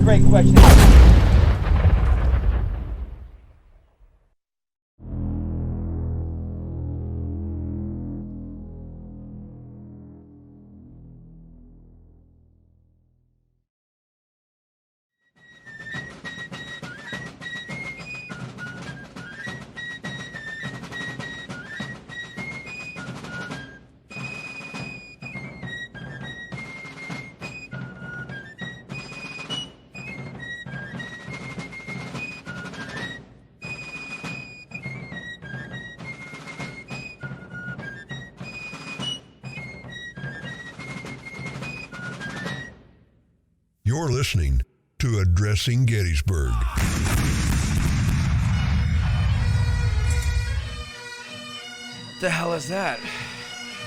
great question. You're listening to Addressing Gettysburg. The hell is that?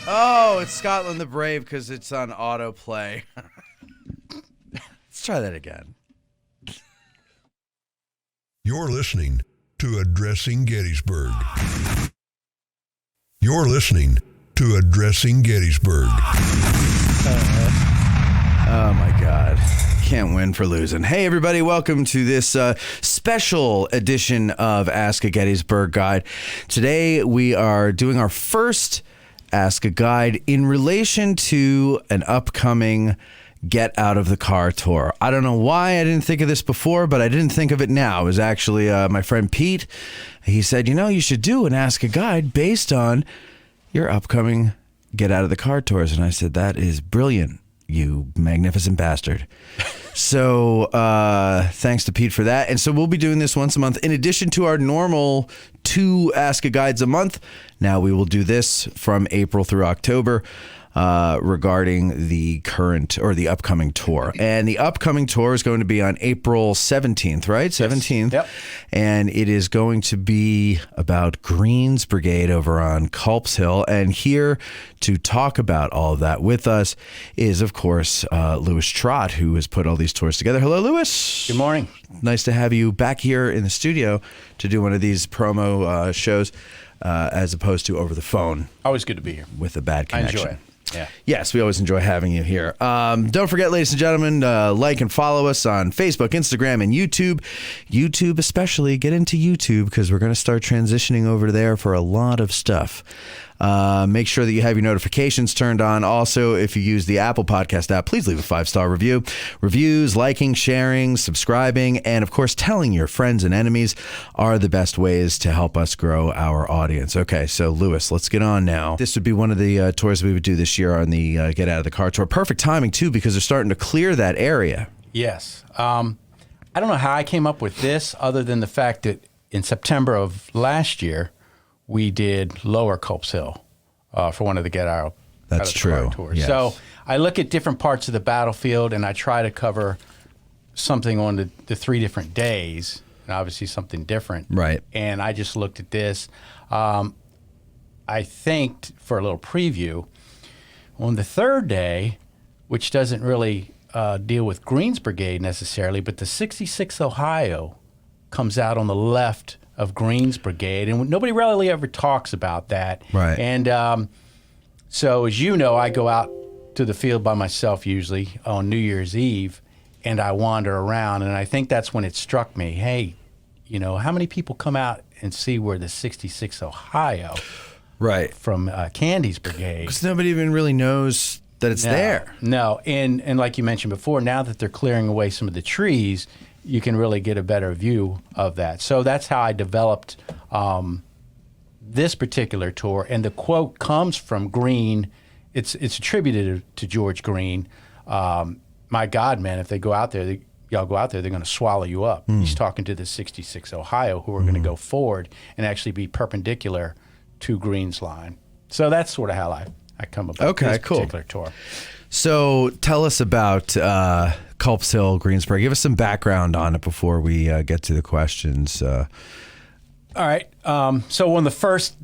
Oh, it's Scotland the Brave because it's on autoplay. Let's try that again. You're listening to Addressing Gettysburg. You're listening to Addressing Gettysburg. Oh my God. Can't win for losing. Hey everybody, welcome to this special edition of Ask a Gettysburg Guide. Today we are doing our first Ask a Guide in relation to an upcoming Get Out of the Car tour. I don't know why I didn't think of this before, but I didn't think of it now. It was actually my friend Pete. He said, you should do an Ask a Guide based on your upcoming Get Out of the Car tours. And I said, that is brilliant, you magnificent bastard. So thanks to Pete for that. And so we'll be doing this once a month. In addition to our normal 2 Ask a Guides a month, now we will do this from April through October regarding the current or the upcoming tour. And the upcoming tour is going to be on April 17th, right? 17th. Yep. And it is going to be about Greene's Brigade over on Culp's Hill. And here to talk about all of that with us is, of course, Lewis Trott, who has put all these tours together. Hello, Lewis. Good morning. Nice to have you back here in the studio to do one of these promo shows as opposed to over the phone. Always good to be here. With a bad connection. I enjoy it. Yeah. Yes, we always enjoy having you here. Don't forget, ladies and gentlemen, like and follow us on Facebook, Instagram, and YouTube. YouTube especially. Get into YouTube because we're going to start transitioning over there for a lot of stuff. Make sure that you have your notifications turned on. Also, if you use the Apple Podcast app, please leave a 5-star review. Reviews, liking, sharing, subscribing, and of course, telling your friends and enemies are the best ways to help us grow our audience. Okay, so Lewis, let's get on now. This would be one of the tours we would do this year on the Get Out of the Car tour. Perfect timing, too, because they're starting to clear that area. Yes. I don't know how I came up with this other than the fact that in September of last year, we did Lower Culp's Hill for one of the Get Out That's of the true. Car tours. Yes. So I look at different parts of the battlefield and I try to cover something on the 3 different days, and obviously something different. Right. And I just looked at this. I think for a little preview, on the 3rd day, which doesn't really deal with Greene's Brigade necessarily, but the 66th Ohio comes out on the left of Greene's Brigade, and nobody really ever talks about that. Right. And so, as you know, I go out to the field by myself usually on New Year's Eve, and I wander around, and I think that's when it struck me, hey, how many people come out and see where the 66th Ohio Right. from Candy's Brigade? Because nobody even really knows that it's there. No, and like you mentioned before, now that they're clearing away some of the trees, you can really get a better view of that. So that's how I developed this particular tour. And the quote comes from Greene. It's attributed to George Greene. My God, man, if they go out there, y'all go out there, they're going to swallow you up. He's talking to the 66 Ohio, who are going to go forward and actually be perpendicular to Greene's line. So that's sort of how I come up with this particular tour. So tell us about Culp's Hill, Greensburg. Give us some background on it before we get to the questions. All right. So on the first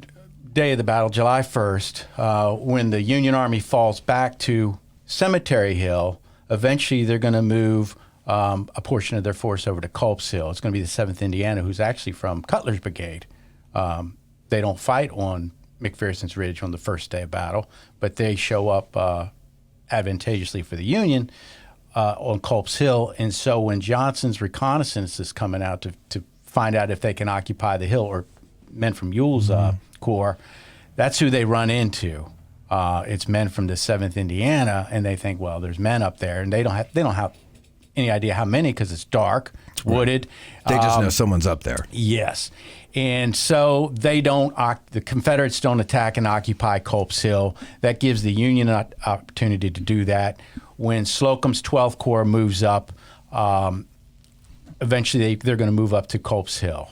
day of the battle, July 1st, when the Union Army falls back to Cemetery Hill, eventually they're going to move a portion of their force over to Culp's Hill. It's going to be the 7th Indiana, who's actually from Cutler's Brigade. They don't fight on McPherson's Ridge on the first day of battle, but they show up advantageously for the Union on Culp's Hill. And so when Johnson's reconnaissance is coming out to find out if they can occupy the hill, or men from Ewell's corps, that's who they run into. It's men from the 7th Indiana, and they think, well, there's men up there, and they don't have any idea how many because it's dark, it's wooded. They just know someone's up there. Yes. And so the Confederates don't attack and occupy Culp's Hill. That gives the Union an opportunity to do that. When Slocum's 12th Corps moves up, eventually they're going to move up to Culp's Hill.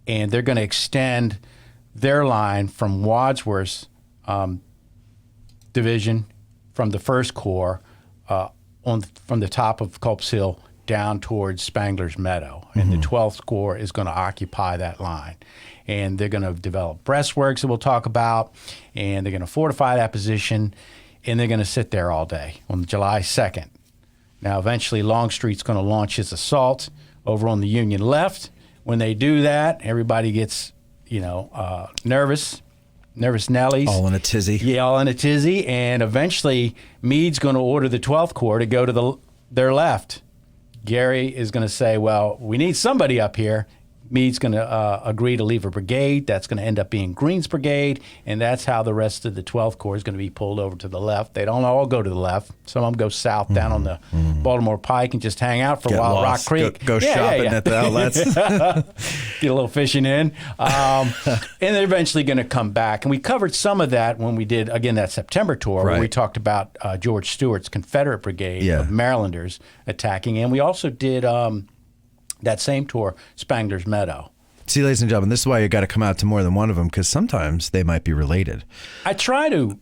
And they're going to extend their line from Wadsworth's division from the 1st Corps from the top of Culp's Hill down towards Spangler's Meadow. And the 12th Corps is going to occupy that line. And they're going to develop breastworks that we'll talk about, and they're going to fortify that position, and they're going to sit there all day on July 2nd. Now, eventually, Longstreet's going to launch his assault over on the Union left. When they do that, everybody gets, nervous Nellies. All in a tizzy. Yeah, all in a tizzy. And eventually, Meade's going to order the 12th Corps to go to their left. Gary is going to say, well, we need somebody up here. Meade's going to agree to leave a brigade. That's going to end up being Greene's brigade, and that's how the rest of the 12th Corps is going to be pulled over to the left. They don't all go to the left. Some of them go south down on the Baltimore Pike and just hang out for a while at Rock Creek. Go shopping at the outlets. Get a little fishing in. And they're eventually going to come back. And we covered some of that when we did, again, that September tour, where we talked about George Stewart's Confederate brigade of Marylanders attacking. And we also did... that same tour, Spangler's Meadow. See, ladies and gentlemen, this is why you got to come out to more than one of them, because sometimes they might be related. I try to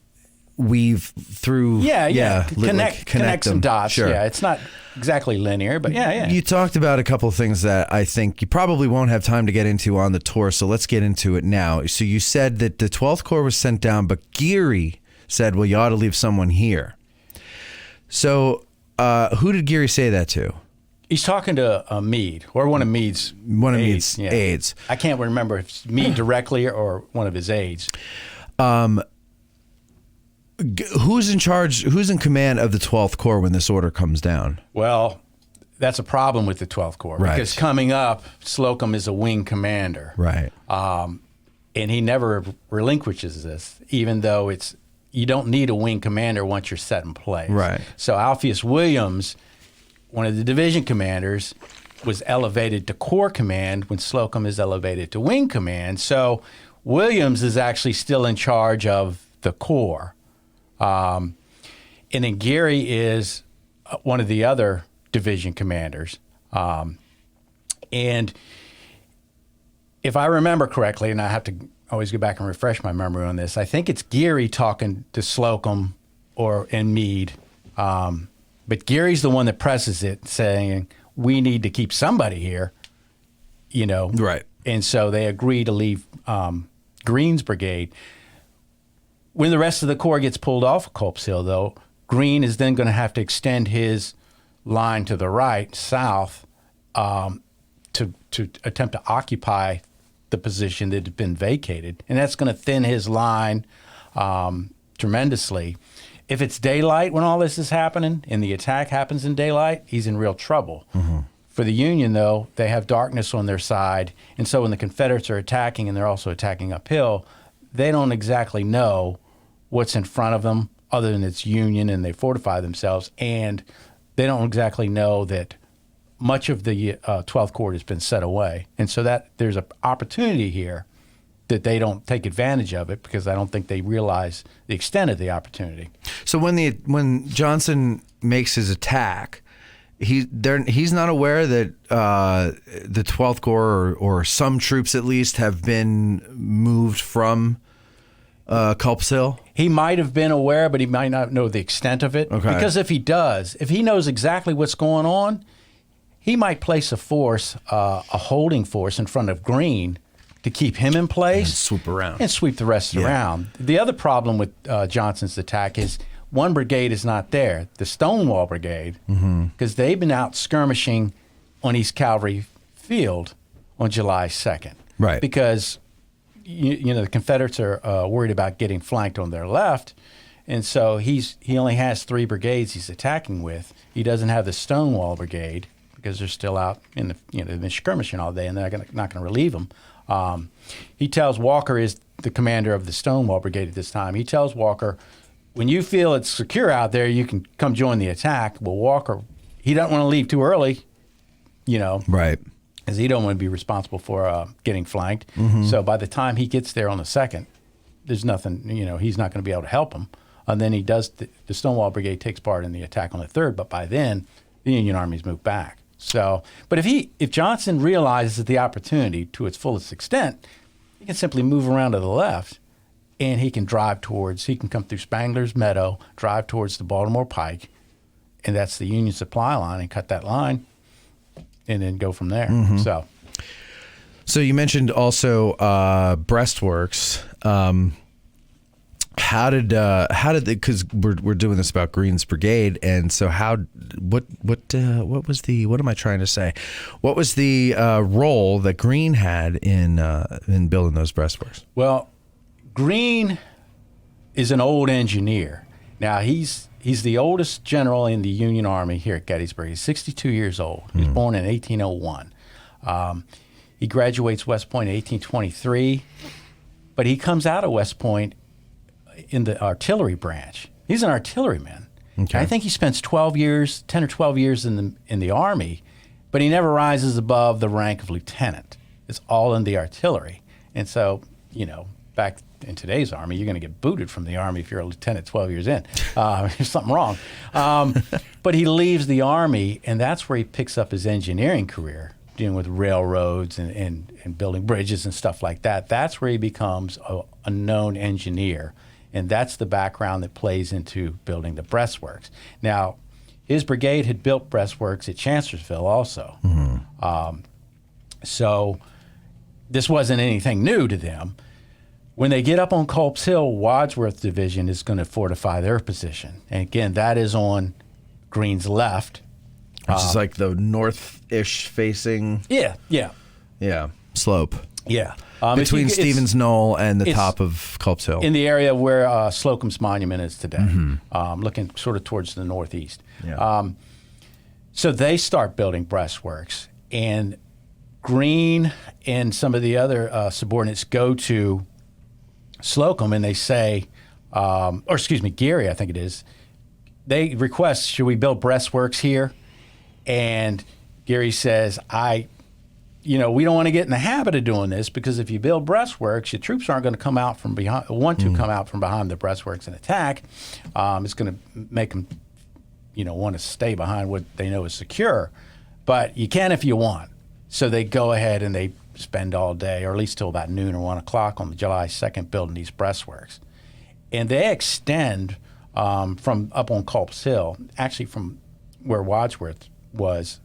weave through, connect some dots. Sure. Yeah, it's not exactly linear, but yeah. You talked about a couple of things that I think you probably won't have time to get into on the tour, so let's get into it now. So you said that the 12th Corps was sent down, but Geary said, well, you ought to leave someone here. So who did Geary say that to? He's talking to Meade, or one of Meade's aides. I can't remember if it's Meade directly or one of his aides. Who's in charge? Who's in command of the 12th Corps when this order comes down? Well, that's a problem with the 12th Corps because coming up, Slocum is a wing commander, right? And he never relinquishes this, even though you don't need a wing commander once you're set in place, right? So Alpheus Williams, one of the division commanders, was elevated to corps command when Slocum is elevated to wing command. So Williams is actually still in charge of the corps. And then Geary is one of the other division commanders. And if I remember correctly, and I have to always go back and refresh my memory on this, I think it's Geary talking to Slocum and Meade. But Geary's the one that presses it, saying, we need to keep somebody here, Right. And so they agree to leave Greene's brigade. When the rest of the Corps gets pulled off of Culp's Hill, though, Greene is then going to have to extend his line to the right, south, to attempt to occupy the position that had been vacated. And that's going to thin his line tremendously. If it's daylight when all this is happening and the attack happens in daylight, he's in real trouble. Mm-hmm. For the Union, though, they have darkness on their side. And so when the Confederates are attacking and they're also attacking uphill, they don't exactly know what's in front of them other than it's Union, and they fortify themselves. And they don't exactly know that much of the 12th Corps has been set away. And so that there's an opportunity here that they don't take advantage of it because I don't think they realize the extent of the opportunity. So when Johnson makes his attack, he's not aware that the 12th Corps or some troops at least have been moved from Culp's Hill? He might have been aware, but he might not know the extent of it. Okay. Because if he knows exactly what's going on, he might place a holding force in front of Greene to keep him in place. And swoop around. And sweep the rest around. The other problem with Johnson's attack is one brigade is not there, the Stonewall Brigade, because they've been out skirmishing on East Cavalry Field on July 2nd. Right. Because, the Confederates are worried about getting flanked on their left, And so he only has 3 brigades he's attacking with. He doesn't have the Stonewall Brigade because they're still out in the they've been skirmishing all day and they're not going to relieve them. He tells Walker is the commander of the Stonewall Brigade at this time. He tells Walker, when you feel it's secure out there, you can come join the attack. Well, Walker, he doesn't want to leave too early, Right. because he don't want to be responsible for getting flanked. So by the time he gets there on the 2nd, there's nothing, he's not going to be able to help him. And then he does, the Stonewall Brigade takes part in the attack on the 3rd, but by then, the Union Army's moved back. So, but if Johnson realizes the opportunity to its fullest extent, he can simply move around to the left, and he can come through Spangler's Meadow, drive towards the Baltimore Pike, and that's the Union supply line, and cut that line, and then go from there. So you mentioned also breastworks. How did because we're doing this about Greene's brigade, and so what am I trying to say? What was the role that Greene had in building those breastworks? Well, Greene is an old engineer. Now he's the oldest general in the Union Army here at Gettysburg. He's 62 years old. He was born in 1801. He graduates West Point in 1823, but he comes out of West Point in the artillery branch. He's an artilleryman. Okay. I think he spends 10 or 12 years in the Army, but he never rises above the rank of lieutenant. It's all in the artillery. And so, back in today's Army, you're going to get booted from the Army if you're a lieutenant 12 years in. There's something wrong. But he leaves the Army, and that's where he picks up his engineering career, dealing with railroads and building bridges and stuff like that. That's where he becomes a known engineer. And that's the background that plays into building the breastworks. Now, his brigade had built breastworks at Chancellorsville also. So this wasn't anything new to them. When they get up on Culp's Hill, Wadsworth's division is going to fortify their position. And again, that is on Greene's left. Which is like the north-ish facing slope. Yeah. Between Stevens Knoll and the top of Culp's Hill. In the area where Slocum's monument is today, looking sort of towards the northeast. Yeah. So they start building breastworks, and Greene and some of the other subordinates go to Slocum and they say, Geary, I think it is, they request, should we build breastworks here? And Geary says, we don't want to get in the habit of doing this, because if you build breastworks, your troops aren't going to come out from behind, come out from behind the breastworks and attack. It's going to make them, want to stay behind what they know is secure. But you can if you want. So they go ahead and they spend all day, or at least till about noon or 1 o'clock on July 2nd, building these breastworks. And they extend from up on Culp's Hill, actually from where Wadsworth was,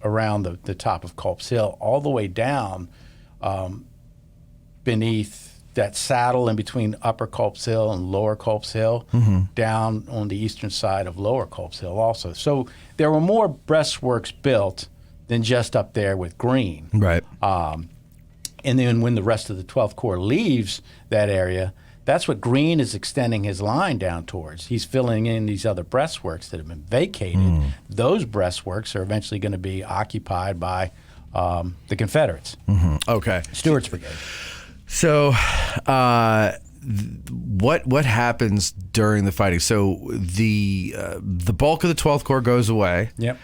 around the top of Culp's Hill, all the way down beneath that saddle in between Upper Culp's Hill and Lower Culp's Hill, down on the eastern side of Lower Culp's Hill also. So there were more breastworks built than just up there with Greene. Right. And then when the rest of the 12th Corps leaves that area, that's what Greene is extending his line down towards. He's filling in these other breastworks that have been vacated. Those breastworks are eventually going to be occupied by the Confederates. Okay. Stewart's Brigade. So what happens during the fighting? So the bulk of the 12th Corps goes away. Yep.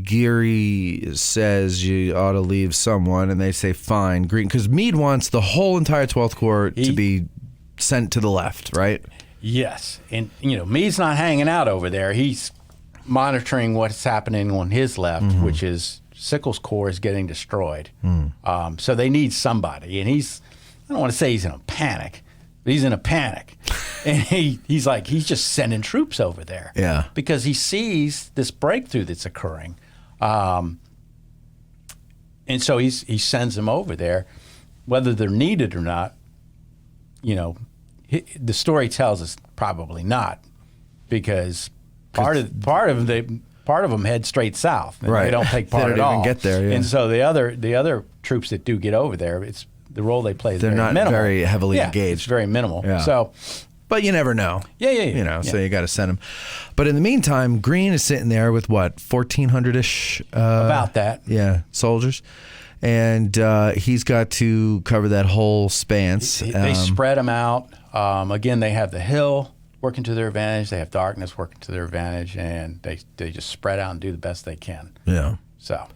Geary says you ought to leave someone, and they say fine. Greene, because Meade wants the whole entire 12th Corps to be sent to the left, right? Yes, and Meade's not hanging out over there. He's monitoring what's happening on his left, which is Sickles' Corps is getting destroyed. So they need somebody, and I don't want to say he's in a panic, but he's in a panic. And he's just sending troops over there. Yeah. Because he sees this breakthrough that's occurring. And so he sends them over there. Whether they're needed or not, the story tells us probably not, because part of them head straight south. And they don't take part at all. They don't even get there. Yeah. And so the other troops that do get over there, the role they play is they're very not minimal. very heavily engaged. It's very minimal. Yeah. So But you never know. Yeah. You know, so you got to send them. But in the meantime, Greene is sitting there with what, 1,400-ish? About that. Yeah, soldiers. And he's got to cover that whole span. They spread them out. Again, they have the hill working to their advantage. They have darkness working to their advantage, and they just spread out and do the best they can. Yeah. So.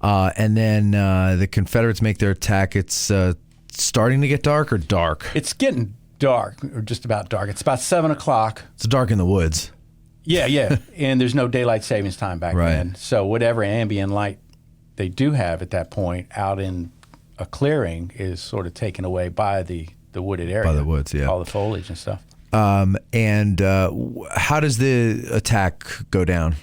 And then the Confederates make their attack. It's starting to get dark or dark? It's getting dark, or just about dark. It's about 7 o'clock. It's dark in the woods. Yeah. And there's no daylight savings time back Right. then. So whatever ambient light they do have at that point out in a clearing is sort of taken away by the wooded area. By the woods, yeah. All the foliage and stuff. And how does the attack go down?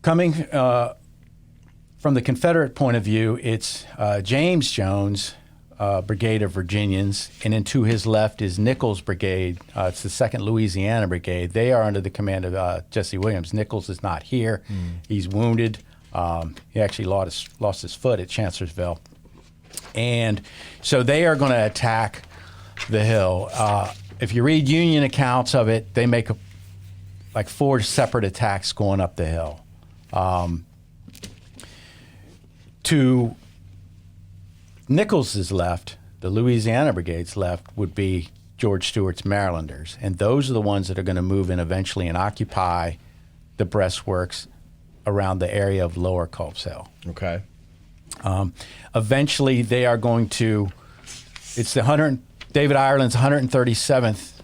Coming from the Confederate point of view, it's James Jones' Brigade of Virginians, and then to his left is Nichols' Brigade. It's the 2nd Louisiana Brigade. They are under the command of Jesse Williams. Nichols is not here. He's wounded. He actually lost his foot at Chancellorsville. And so they are going to attack the hill. If you read Union accounts of it, they make like 4 separate attacks going up the hill. To Nichols' left, the Louisiana Brigade's left, would be George Stewart's Marylanders. And those are the ones that are going to move in eventually and occupy the breastworks around the area of Lower Culp's Hill. Okay. Eventually, they are going to, it's David Ireland's 137th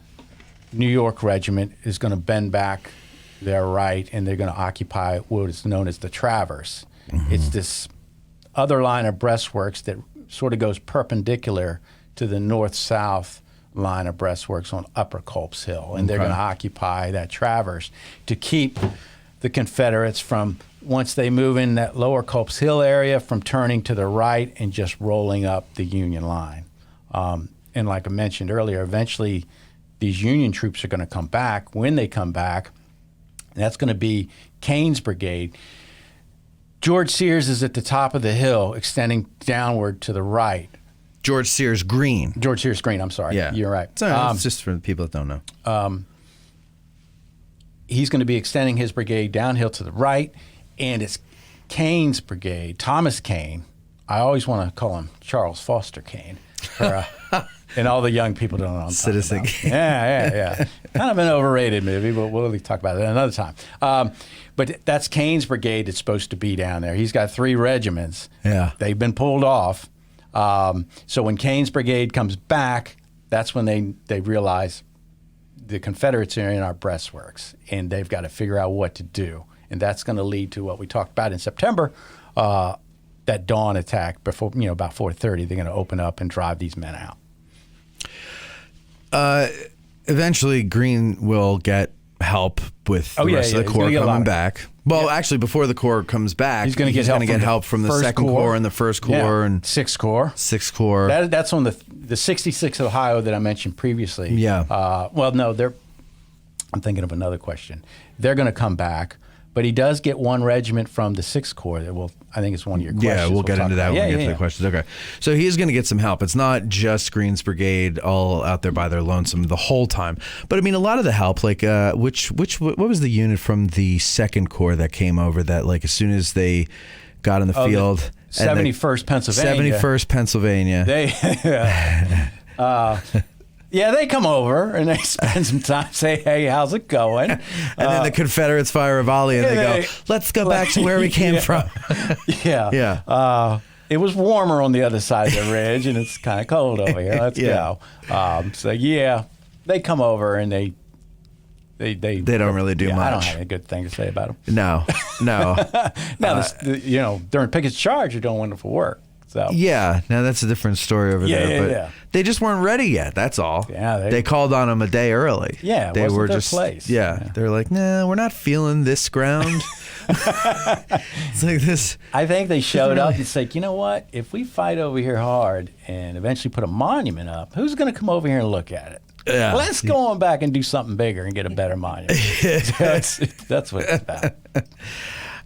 New York Regiment is going to bend back their right, and they're going to occupy what is known as the Traverse. It's this other line of breastworks that sort of goes perpendicular to the north-south line of breastworks on Upper Culp's Hill, and they're going to occupy that Traverse to keep the Confederates from, once they move in that Lower Culp's Hill area, from turning to the right and just rolling up the Union line. And like I mentioned earlier, eventually these Union troops are going to come back. When they come back, that's going to be Kane's brigade. George Sears is at the top of the hill, extending downward to the right. George Sears Greene. George Sears Greene, I'm sorry. Yeah. You're right. It's just for the people that don't know. He's going to be extending his brigade downhill to the right, and it's Kane's brigade, Thomas Kane. I always want to call him Charles Foster Kane. And all the young people don't know what I'm Citizen talking about. Yeah. Kind of an overrated movie, but we'll talk about it another time. But that's Kane's brigade that's supposed to be down there. He's got 3 regiments. Yeah. They've been pulled off. So when Kane's brigade comes back, that's when they realize the Confederates are in our breastworks, and they've got to figure out what to do. And that's going to lead to what we talked about in September, that dawn attack before, about 4:30. They're going to open up and drive these men out. Eventually, Greene will get help with the rest of the Corps coming back. Well, actually, before the Corps comes back, he's going to get help from the Second Corps and the First Corps and Sixth Corps. Sixth Corps. That's on the 66th Ohio that I mentioned previously. Yeah. Well, no, I'm thinking of another question. They're going to come back, but he does get 1 regiment from the 6th Corps. I think it's one of your questions. Yeah, we'll get into that when we get to the questions. Okay. So he's going to get some help. It's not just Greene's brigade all out there by their lonesome the whole time. But I mean, a lot of the help, like what was the unit from the 2nd Corps that came over that, like, as soon as they got in the field? 71st Pennsylvania. 71st Pennsylvania. They come over and they spend some time, say, hey, how's it going? And then the Confederates fire a volley and they go, let's go back to where we came from. Yeah. It was warmer on the other side of the ridge, and it's kind of cold over here. Let's go. They come over and they don't really do much. I don't have a good thing to say about them. No. Now, during Pickett's charge, you're doing wonderful work. So. Yeah, now that's a different story over there. But they just weren't ready yet. That's all. Yeah, they called on them a day early. Yeah, they were their just place. Yeah, they're like, nah, we're not feeling this ground. It's like this. I think they showed up and said, you know what? If we fight over here hard and eventually put a monument up, who's going to come over here and look at it? Yeah. Let's go on back and do something bigger and get a better monument. That's what it's about.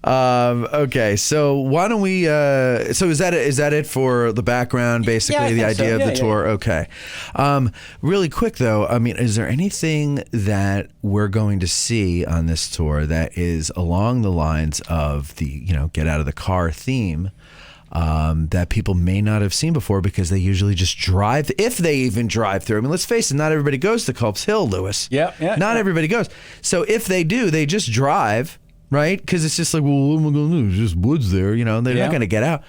Okay, so why don't we? So is that it for the background? Basically, Yeah, I the think so. idea of the Yeah, tour. Okay. Really quick though, I mean, is there anything that we're going to see on this tour that is along the lines of the get out of the car theme? That people may not have seen before because they usually just drive, if they even drive through. I mean, let's face it, not everybody goes to Culp's Hill, Lewis. Yeah. Not everybody goes. So if they do, they just drive, right? Because it's just like, well, what am I going to do? There's just woods there, they're not going to get out.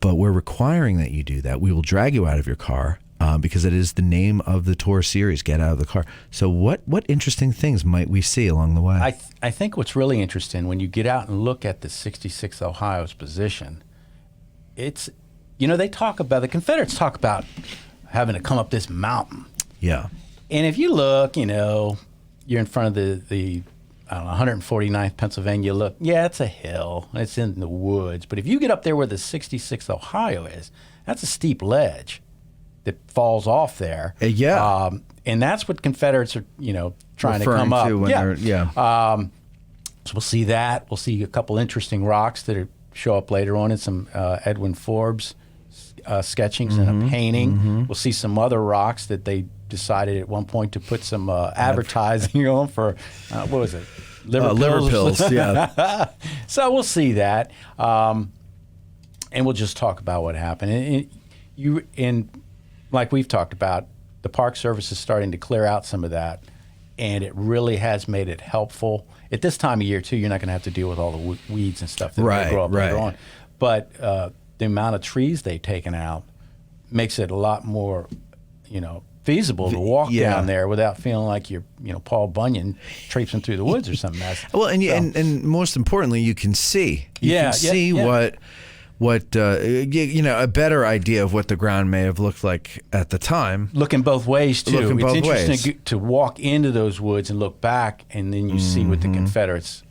But we're requiring that you do that. We will drag you out of your car because it is the name of the tour series, Get Out of the Car. So what interesting things might we see along the way? I think what's really interesting when you get out and look at the 66th Ohio's position, it's, they talk about, the Confederates talk about having to come up this mountain. Yeah. And if you look, you're in front of the I don't know, 149th Pennsylvania, look, yeah, it's a hill. It's in the woods. But if you get up there where the 66th Ohio is, that's a steep ledge that falls off there. Yeah. And that's what Confederates are, trying Referring to come up. to when So we'll see that. We'll see a couple interesting rocks that show up later on in some Edwin Forbes sketchings and a painting. Mm-hmm. We'll see some other rocks that they decided at one point to put some advertising on for, what was it? Liver pills, yeah. So we'll see that. And we'll just talk about what happened. And like we've talked about, the Park Service is starting to clear out some of that, and it really has made it helpful. At this time of year, too, you're not going to have to deal with all the weeds and stuff that may grow up later on. But the amount of trees they've taken out makes it a lot more, feasible to walk down there without feeling like you're, Paul Bunyan traipsing through the woods or something. Well, and most importantly, you can see. You can see what a better idea of what the ground may have looked like at the time. Looking both ways, too. Looking both it's interesting ways. to walk into those woods and look back, and then you see what the Confederates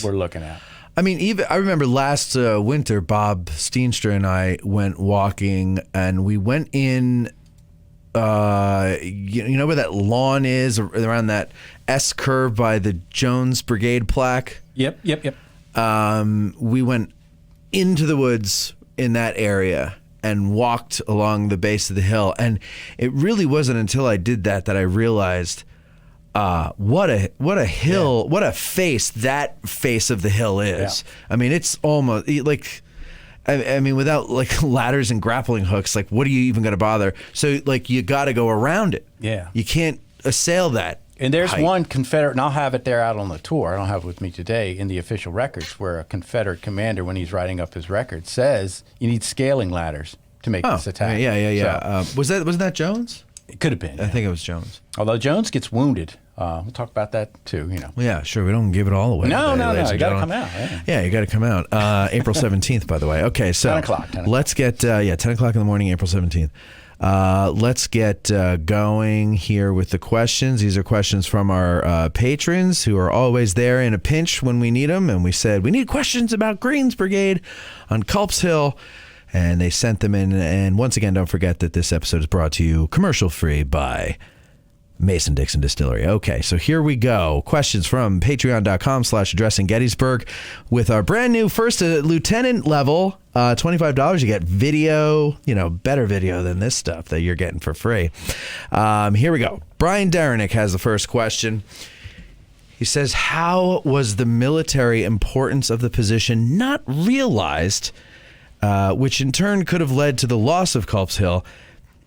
were looking at. I mean, I remember last winter, Bob Steenstra and I went walking, and we went in, where that lawn is, around that S curve by the Jones Brigade plaque? Yep. We went into the woods in that area and walked along the base of the hill. And it really wasn't until I did that I realized what a hill, what a face that face of the hill is. Yeah. I mean, it's almost like, I mean, without like ladders and grappling hooks, like what are you even going to bother? So like you got to go around it. Yeah. You can't assail that. And there's one Confederate, and I'll have it there out on the tour. I don't have it with me today in the official records, where a Confederate commander, when he's writing up his record, says you need scaling ladders to make this attack. Yeah. So, wasn't that Jones? It could have been. I think it was Jones. Although Jones gets wounded. We'll talk about that too, Yeah, sure. We don't give it all away. No. You got to come out. Yeah, you got to come out. April 17th, by the way. Okay, so 10 o'clock. Let's get 10 o'clock in the morning, April 17th. Let's get going here with the questions. These are questions from our patrons who are always there in a pinch when we need them. And we said, we need questions about Greene's Brigade on Culp's Hill. And they sent them in. And once again, don't forget that this episode is brought to you commercial free by Mason-Dixon Distillery. Okay, so here we go. Questions from patreon.com/addressing Gettysburg. With our brand new first lieutenant level, $25, you get video, better video than this stuff that you're getting for free. Here we go. Brian Darenick has the first question. He says, how was the military importance of the position not realized, which in turn could have led to the loss of Culp's Hill,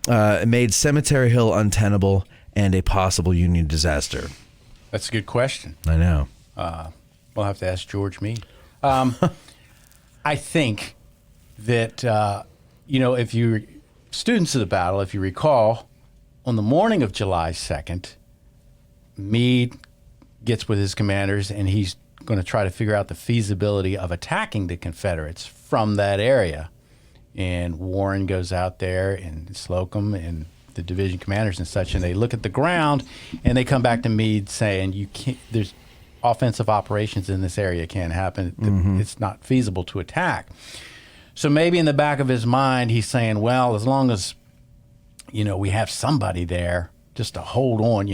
made Cemetery Hill untenable, and a possible Union disaster? That's a good question. I know. We'll have to ask George Meade. I think that, if you're students of the battle, if you recall, on the morning of July 2nd, Meade gets with his commanders, and he's going to try to figure out the feasibility of attacking the Confederates from that area. And Warren goes out there, and Slocum and the division commanders and such, and they look at the ground, and they come back to Meade saying, "You can't. There's offensive operations in this area can't happen. It's not feasible to attack." So maybe in the back of his mind, he's saying, "Well, as long as we have somebody there just to hold on,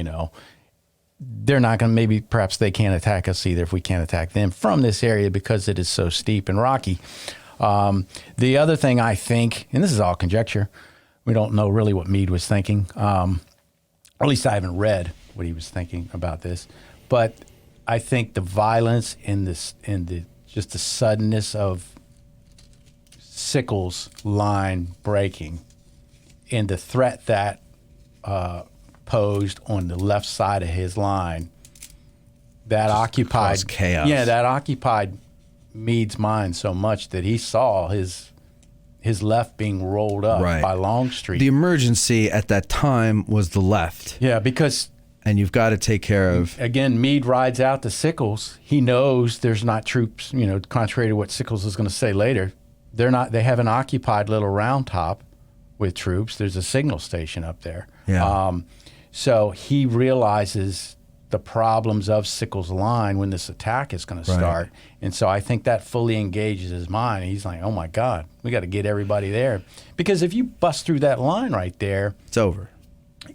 they're not going to, maybe perhaps they can't attack us either if we can't attack them from this area because it is so steep and rocky. The other thing I think, and this is all conjecture, we don't know really what Meade was thinking. Or at least I haven't read what he was thinking about this. But I think the violence and just the suddenness of Sickles' line breaking and the threat that posed on the left side of his line, that Just occupied chaos. Yeah, that occupied Meade's mind so much that he saw his left being rolled up Right. by Longstreet. The emergency at that time was the left. Yeah, because And you've got to take care of. again, Meade rides out to Sickles. He knows there's not troops, contrary to what Sickles is going to say later. They have an occupied little round top with troops. There's a signal station up there. Yeah. So he realizes the problems of Sickles' line when this attack is going to Right. start. And so I think that fully engages his mind. He's like, oh my God, we got to get everybody there. Because if you bust through that line right there, It's over.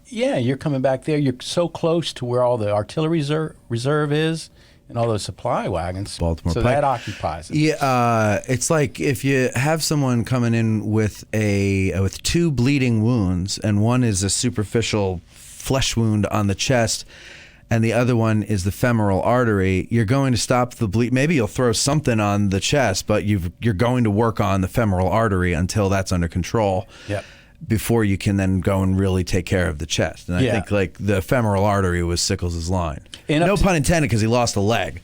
yeah, you're coming back there. You're so close to where all the artillery reserve is and all those supply wagons. Baltimore so Pike. that occupies it. Yeah, it's like if you have someone coming in with with two bleeding wounds, and one is a superficial flesh wound on the chest, and the other one is the femoral artery, you're going to stop the bleed. Maybe you'll throw something on the chest, but you're going to work on the femoral artery until that's under control. Yep. Before you can then go and really take care of the chest. And I Yeah. think like the femoral artery was Sickles' line. And No up to- pun intended, because he lost a leg.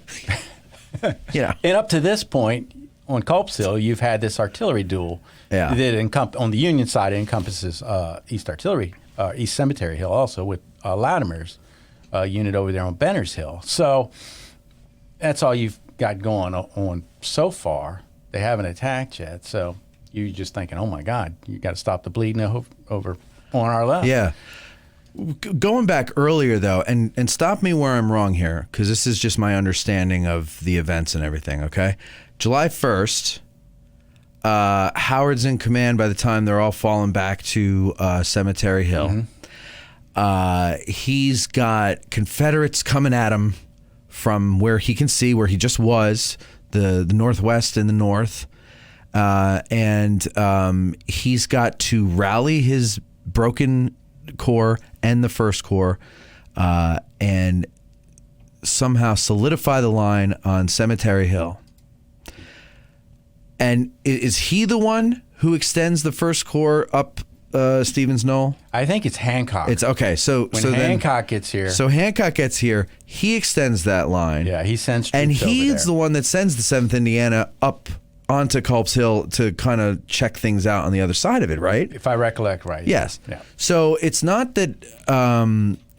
And up to this point, on Culp's Hill, you've had this artillery duel. Yeah. That on the Union side, it encompasses East Cemetery Hill also with Latimer's unit over there on Benner's Hill. So that's all you've got going on so far. They haven't attacked yet. So you're just thinking, oh my God, you got to stop the bleeding over on our left. Yeah. Going back earlier, though, and stop me where I'm wrong here, because this is just my understanding of the events and everything, okay? July 1st, Howard's in command by the time they're all falling back to Cemetery Hill. He's got Confederates coming at him from where he can see, where he just was, the northwest and the north. And he's got to rally his broken corps and the First Corps and somehow solidify the line on Cemetery Hill. And is he the one who extends the First Corps up Stevens Knoll? I think it's Hancock. It's okay. So when so Hancock gets here. So Hancock gets here. He extends that line. Yeah, he sends And troops over he's there. the one that sends the 7th Indiana up onto Culp's Hill to kind of check things out on the other side of it, right? If I recollect right. Yes. Yeah. So it's not that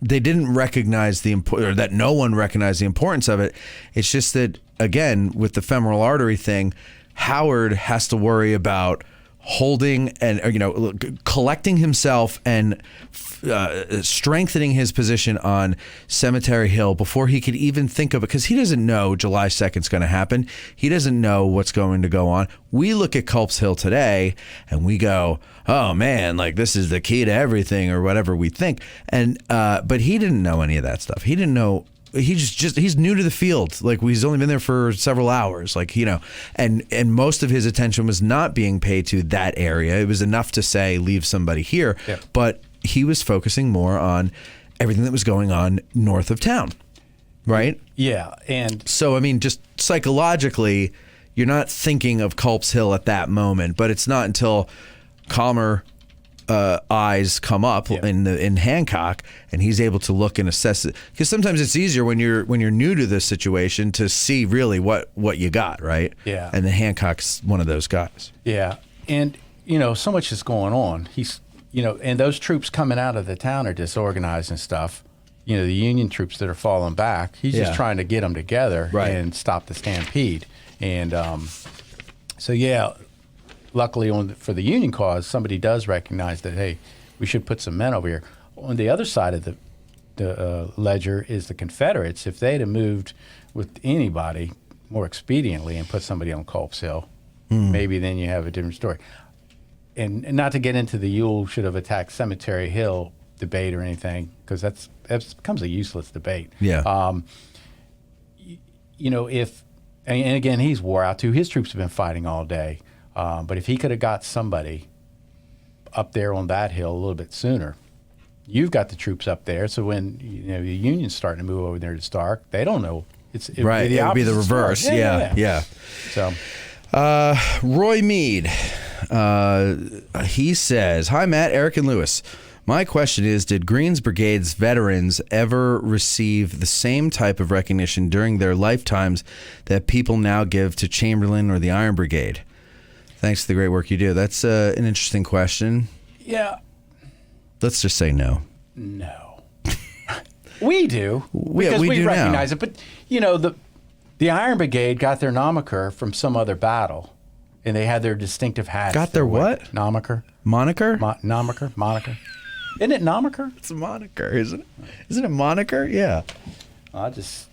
they didn't recognize or that no one recognized the importance of it. It's just that, again, with the femoral artery thing, Howard has to worry about holding and collecting himself and strengthening his position on Cemetery Hill before he could even think of it, because he doesn't know July 2nd is going to happen. He doesn't know what's going to go on. We look at Culp's Hill today and we go, oh man, like this is the key to everything, or whatever we think. And but he didn't know any of that stuff. He didn't know. He's new to the field. Like, he's only been there for several hours. And most of his attention was not being paid to that area. It was enough to say, leave somebody here. Yep. But he was focusing more on everything that was going on north of town. Right? Yeah. And So, I mean, just psychologically, you're not thinking of Culp's Hill at that moment, but it's not until calmer eyes come up in Hancock, and he's able to look and assess it. Because sometimes it's easier when you're new to this situation to see really what you got, right? Yeah. And then Hancock's one of those guys. yeah. And, so much is going on. He's, and those troops coming out of the town are disorganized and stuff. The Union troops that are falling back, he's Yeah. just trying to get them together Right. and stop the stampede. And luckily for the Union cause, somebody does recognize that, hey, we should put some men over here. On the other side of the ledger is the Confederates. If they'd have moved with anybody more expediently and put somebody on Culp's Hill, maybe then you have a different story. And not to get into the Ewell should have attacked Cemetery Hill debate or anything, because that becomes a useless debate. Yeah. You know, and again, he's wore out too. His troops have been fighting all day. But if he could have got somebody up there on that hill a little bit sooner, you've got the troops up there. So when the Union's starting to move over there to Stark, they don't know. It Right. It would be the opposite reverse. story. Yeah. So Roy Mead, he says, "Hi, Matt, Eric, and Lewis. My question is, did Greene's Brigade's veterans ever receive the same type of recognition during their lifetimes that people now give to Chamberlain or the Iron Brigade? Thanks to the great work you do." That's an interesting question. yeah, Let's just say no. no, we do Yeah, because we we do now. recognize it. But the Iron Brigade got their moniker from some other battle, and they had their distinctive hats. Got their what? Moniker. Moniker? Moniker. Isn't it moniker? It's a moniker, isn't it? Isn't it moniker? Yeah. I just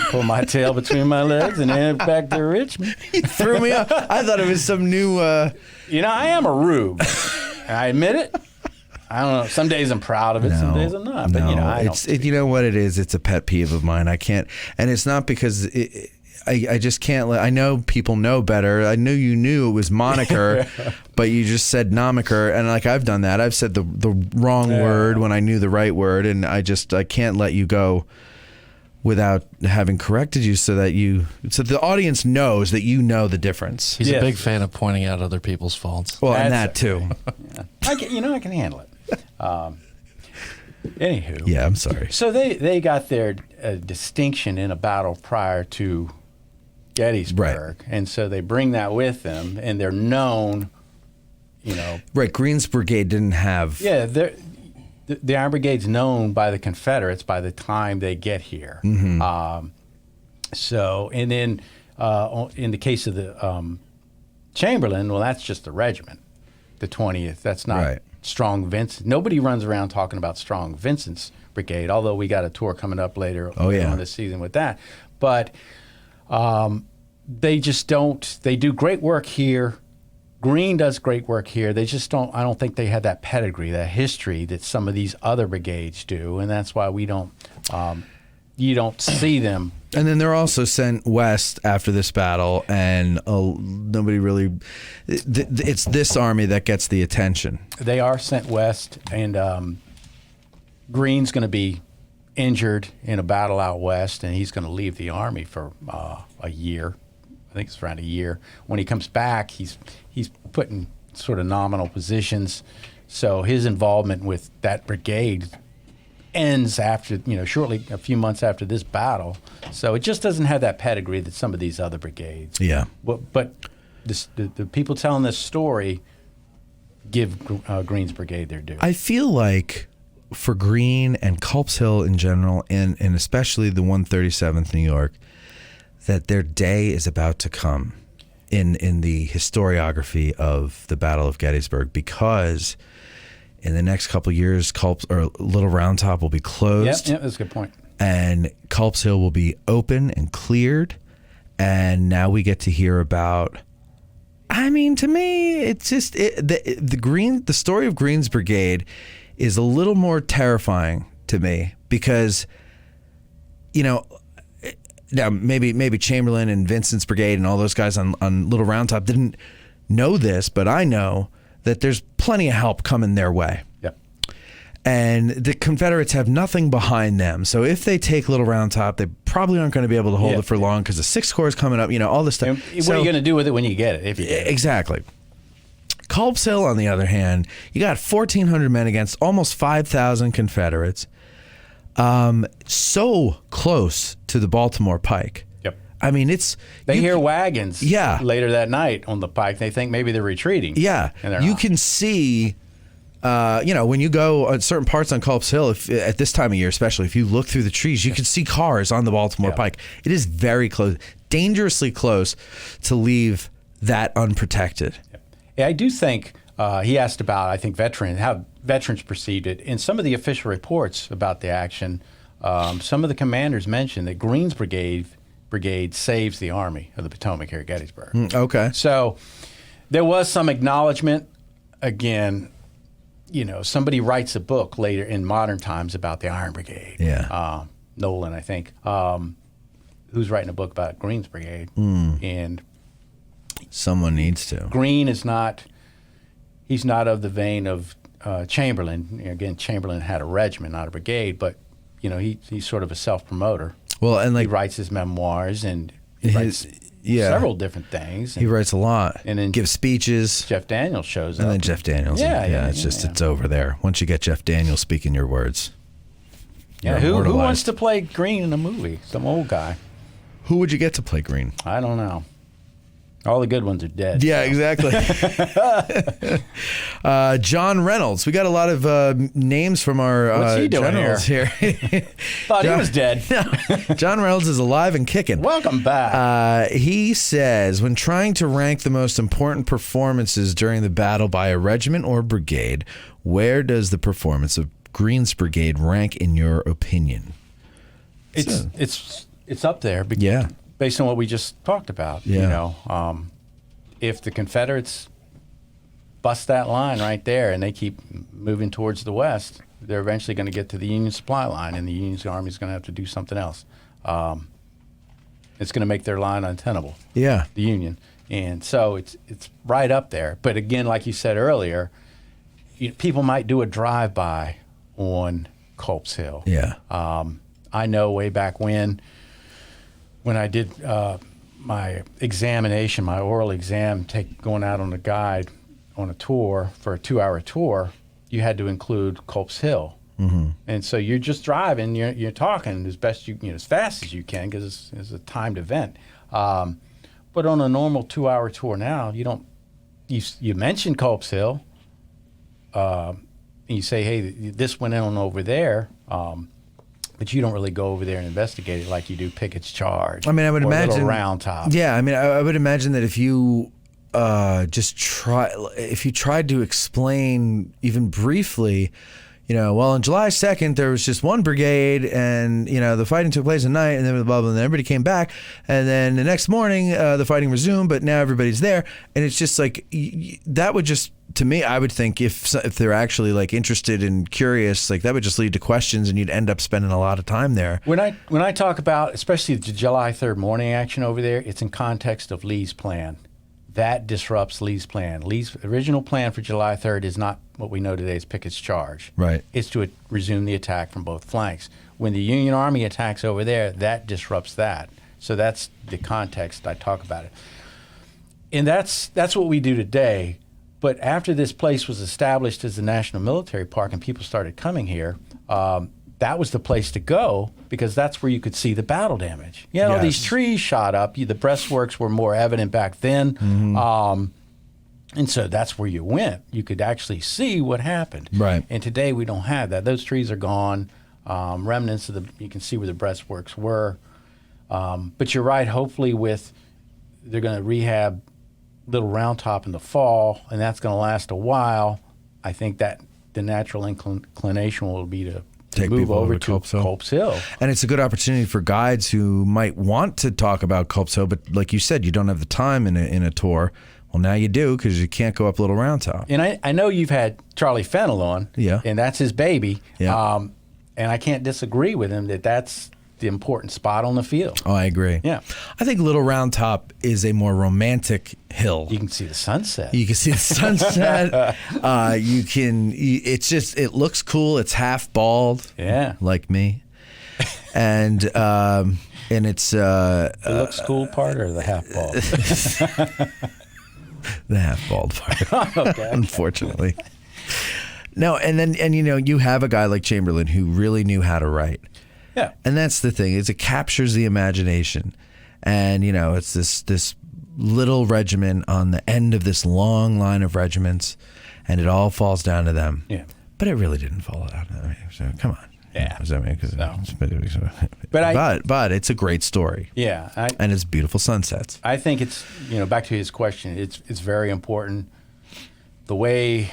pull my tail between my legs and head back to Richmond. You threw me off. I thought it was some new... I am a rube. I admit it. I don't know. Some days I'm proud of it. Some days I'm not. But I don't. You know what it is? It's a pet peeve of mine. I can't, and it's not because I just can't let. I know people know better. I knew you knew it was moniker, but you just said nomiker, and like I've done that. I've said the wrong word when I knew the right word, and I can't let you go without having corrected you, so the audience knows that you know the difference. He's a big fan of pointing out other people's faults. Well, and that too. Yeah. I can handle it. Anywho. Yeah, I'm sorry. So they got their distinction in a battle prior to Gettysburg, and so they bring that with them, and they're known. Right. Greene's Brigade didn't have. Yeah, the Iron Brigade's known by the Confederates by the time they get here. Mm-hmm. So, and then in the case of the Chamberlain, well, that's just the regiment, the 20th. That's not Right. Strong Vincent. Nobody runs around talking about Strong Vincent's brigade, although we got a tour coming up later on this season with that. But they just don't. They do great work here. Greene does great work here. They just don't. I don't think they had that pedigree, that history that some of these other brigades do, and that's why we don't. You don't see them. And then they're also sent west after this battle, and nobody really. It's this army that gets the attention. They are sent west, and Greene's going to be injured in a battle out west, and he's going to leave the army for a year. I think it's around a year. When he comes back, he's put in sort of nominal positions. So his involvement with that brigade ends after, shortly a few months after this battle. So it just doesn't have that pedigree that some of these other brigades. Yeah. But the people telling this story give Greene's brigade their due. I feel like for Greene and Culp's Hill in general, and especially the 137th New York, that their day is about to come in the historiography of the Battle of Gettysburg, because in the next couple of years, Little Round Top will be closed. Yeah, that's a good point. And Culp's Hill will be open and cleared. And now we get to hear about. I mean, to me, it's just the story of Greene's Brigade is a little more terrifying to me, because, now maybe Chamberlain and Vincent's brigade and all those guys on Little Round Top didn't know this, but I know that there's plenty of help coming their way. Yep. And the Confederates have nothing behind them. So if they take Little Round Top, they probably aren't going to be able to hold it for long, because the Sixth Corps is coming up, all this stuff. And what are you going to do with it when you get it? If you get it? Exactly. Culp's Hill, on the other hand, you got 1,400 men against almost 5,000 Confederates. So close to the Baltimore Pike. Yep. I mean, They hear wagons later that night on the Pike. They think maybe they're retreating. Yeah. And they're you not. can see, when you go on certain parts on Culp's Hill, at this time of year, especially if you look through the trees, you can see cars on the Baltimore Pike. It is very close, dangerously close to leave that unprotected. Yeah, I do think he asked about, I think, how veterans perceived it. In some of the official reports about the action, some of the commanders mentioned that Greene's brigade saves the Army of the Potomac here at Gettysburg. Okay. So there was some acknowledgement. Again, somebody writes a book later in modern times about the Iron Brigade. Yeah. Nolan, I think, who's writing a book about Greene's Brigade. And Someone needs to. Greene he's not of the vein of Chamberlain. Again, Chamberlain had a regiment, not a brigade, but he's sort of a self-promoter. Well, and He writes his memoirs and he writes yeah. several different things. He writes a lot. And then gives speeches. Jeff Daniels shows up. And then Jeff Daniels. It's over there. Once you get Jeff Daniels speaking your words. Yeah, who wants to play Greene in a movie? Some old guy. Who would you get to play Greene? I don't know. All the good ones are dead. Yeah, exactly. John Reynolds. We got a lot of names from our What's he doing generals here. Thought he was dead. John Reynolds is alive and kicking. Welcome back. He says, when trying to rank the most important performances during the battle by a regiment or brigade, where does the performance of Greene's Brigade rank in your opinion? It's up there. Yeah. Based on what we just talked about. Yeah. If the Confederates bust that line right there and they keep moving towards the west, they're eventually going to get to the Union supply line, and the Union Army is going to have to do something else. It's going to make their line untenable. Yeah. The Union. And so it's right up there. But again, like you said earlier, people might do a drive-by on Culp's Hill. Yeah. I know way back when I did my examination, my oral exam, going out on a guide on a tour for a 2-hour tour, you had to include Culp's Hill. Mm-hmm. And so you're just driving, you're talking as best as fast as you can because it's a timed event. But on a normal 2-hour tour now, you mention Culp's Hill, and you say, hey, this went on over there. But you don't really go over there and investigate it like you do Pickett's Charge. I mean, I would imagine Little Round Top. Yeah, I mean, I would imagine that if you if you tried to explain even briefly, on July 2nd there was just one brigade, and the fighting took place at night, and then blah blah, and then everybody came back, and then the next morning the fighting resumed, but now everybody's there, and it's just like that would just. To me, I would think if they're actually interested and curious, that would just lead to questions, and you'd end up spending a lot of time there. When I talk about, especially the July 3rd morning action over there, it's in context of Lee's plan. That disrupts Lee's plan. Lee's original plan for July 3rd is not what we know today as Pickett's Charge. Right. It's to resume the attack from both flanks. When the Union Army attacks over there, that disrupts that. So that's the context I talk about it. And that's what we do today. But after this place was established as the National Military Park and people started coming here, that was the place to go because that's where you could see the battle damage. Yes. These trees shot up. The breastworks were more evident back then. Mm-hmm. And so that's where you went. You could actually see what happened. Right. And today we don't have that. Those trees are gone. Remnants of you can see where the breastworks were. But you're right. Hopefully they're going to rehab Little Round Top in the fall, and that's going to last a while. I think that the natural inclination will be to move over to Culp's Hill. And it's a good opportunity for guides who might want to talk about Culp's Hill, but like you said, you don't have the time in a tour. Well, now you do because you can't go up Little Round Top. And I know you've had Charlie Fennell on, yeah, and that's his baby. Yeah. And I can't disagree with him that's the important spot on the field. Oh, I agree. Yeah. I think Little Round Top is a more romantic hill. You can see the sunset. You can see the sunset. It looks cool. It's half bald. Yeah. Like me. And it's the looks cool part or the half bald? The half bald part. Okay. Unfortunately. No, and you have a guy like Chamberlain who really knew how to write. Yeah. And that's the thing, is it captures the imagination. And, it's this little regiment on the end of this long line of regiments, and it all falls down to them. Yeah. But it really didn't fall down. So come on. Yeah. No. But it's a great story. Yeah. And it's beautiful sunsets. I think it's, back to his question, it's very important. The way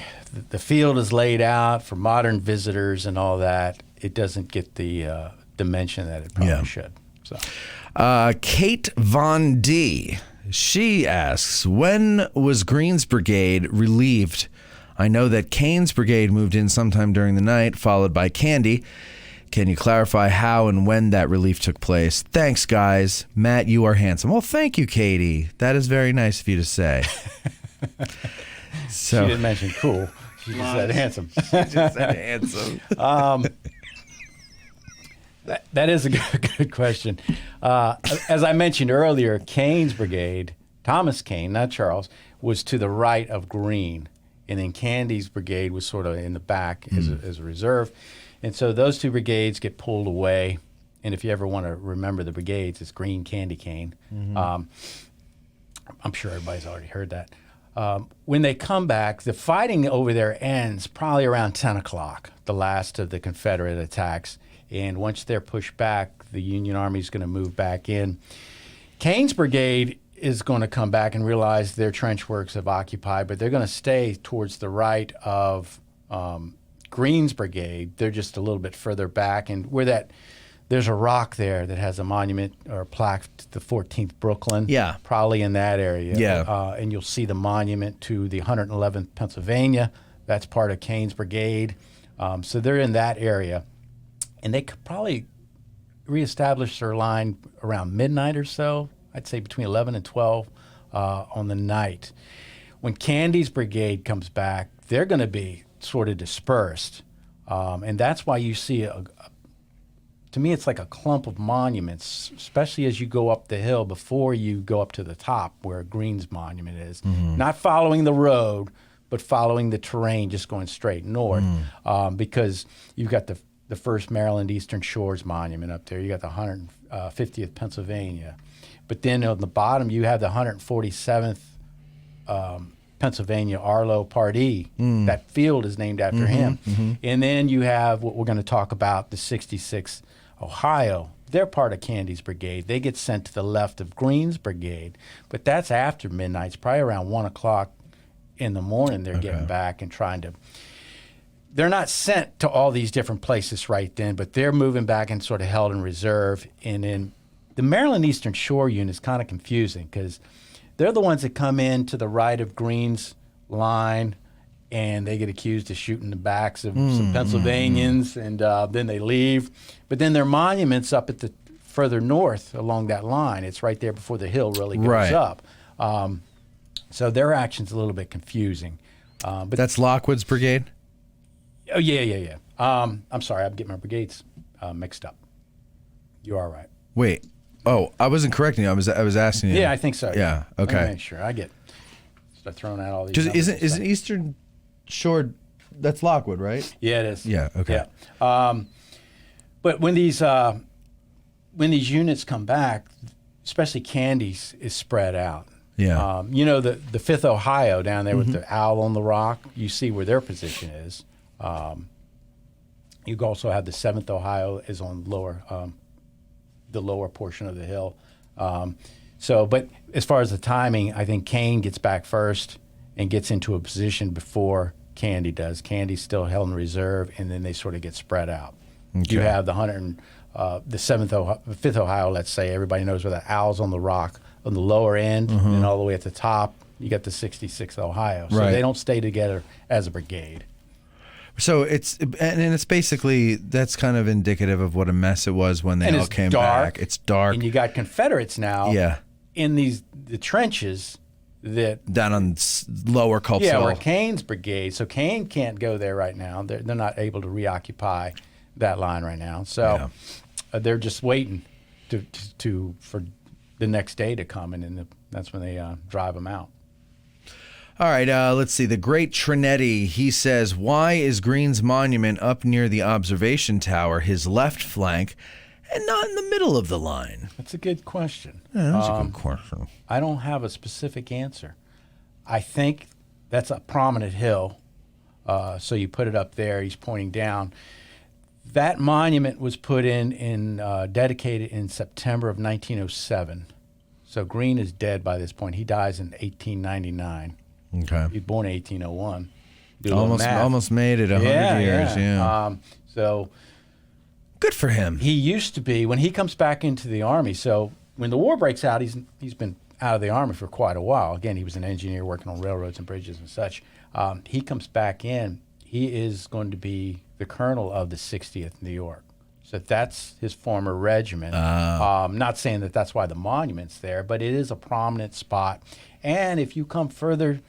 the field is laid out for modern visitors and all that, it doesn't get the dimension that it probably should. So, Kate Von D. She asks, when was Greene's Brigade relieved I know that Kane's brigade moved in sometime during the night, followed by Candy. Can you clarify how and when that relief took place? Thanks, guys. Matt, you are handsome. Well, thank you, Katie. That is very nice of you to say. She didn't mention cool. She just said handsome. She just said handsome. That is a good question. As I mentioned earlier, Kane's brigade, Thomas Kane, not Charles, was to the right of Greene. And then Candy's brigade was sort of in the back as a reserve. And so those two brigades get pulled away. And if you ever want to remember the brigades, it's Greene, Candy, Kane. I'm sure everybody's already heard that. When they come back, the fighting over there ends probably around 10 o'clock, the last of the Confederate attacks. And once they're pushed back, the Union Army is going to move back in. Kane's brigade is going to come back and realize their trench works have occupied, but they're going to stay towards the right of Greene's brigade. They're just a little bit further back, and there's a rock there that has a monument or a plaque to the 14th Brooklyn. Yeah. Probably in that area. Yeah. And you'll see the monument to the 111th Pennsylvania. That's part of Kane's brigade. So they're in that area. And they could probably reestablish their line around midnight or so. I'd say between 11 and 12 on the night. When Candy's brigade comes back, they're going to be sort of dispersed. And that's why you see, to me, it's like a clump of monuments, especially as you go up the hill before you go up to the top where Greene's monument is. Not following the road, but following the terrain, just going straight north. Because you've got the First Maryland Eastern Shores Monument up there. You got the 150th Pennsylvania. But then on the bottom, you have the 147th Pennsylvania Arlo Pardee. That field is named after him. And then you have what we're going to talk about, the 66th Ohio. They're part of Candy's brigade. They get sent to the left of Greene's brigade. But that's after midnight. It's probably around 1 o'clock in the morning they're getting back and trying to... They're not sent to all these different places right then, but they're moving back and sort of held in reserve. And then the Maryland Eastern Shore unit is kind of confusing because they're the ones that come in to the right of Greene's line, and they get accused of shooting the backs of some Pennsylvanians, and then they leave. But then their monument's up at the further north along that line. It's right there before the hill really goes up. So their action's a little bit confusing. But that's Lockwood's brigade? Oh, yeah. I'm sorry, I'm getting my brigades mixed up. You are right. Wait. Oh, I wasn't correcting you. I was asking you. Yeah, I think so. Yeah. Okay. Let me make sure. I start throwing out all these. Because isn't Eastern Shore? That's Lockwood, right? Yeah, it is. Yeah. Okay. Yeah. But when these units come back, especially Candy's is spread out. Yeah. The 5th Ohio down there with the owl on the rock. You see where their position is. You also have the 7th Ohio is on the lower portion of the hill. But as far as the timing, I think Kane gets back first and gets into a position before Candy does. Candy's still held in reserve, and then they sort of get spread out. Okay. You have the 5th Ohio, let's say. Everybody knows where the owl's on the rock on the lower end, and all the way at the top, you got the 66th Ohio. So they don't stay together as a brigade. So it's basically, that's kind of indicative of what a mess it was when they all came back. It's dark. And you got Confederates now in the trenches that down on lower Culp. Or Kane's brigade. So Kane can't go there right now. They're not able to reoccupy that line right now. So they're just waiting for the next day to come, and that's when they drive them out. All right, let's see. The Great Trinetti, he says, why is Greene's monument up near the observation tower, his left flank, and not in the middle of the line? That's a good question. Yeah, that's a good question. I don't have a specific answer. I think that's a prominent hill, so you put it up there. He's pointing down. That monument was put in dedicated in September of 1907. So Greene is dead by this point. He dies in 1899. Okay. He was born in 1801. Almost made it 100 years. Yeah. So good for him. He used to be, when he comes back into the Army, so when the war breaks out, he's been out of the Army for quite a while. Again, he was an engineer working on railroads and bridges and such. He comes back in. He is going to be the colonel of the 60th New York. So that's his former regiment. Not saying that that's why the monument's there, but it is a prominent spot. And if you come further,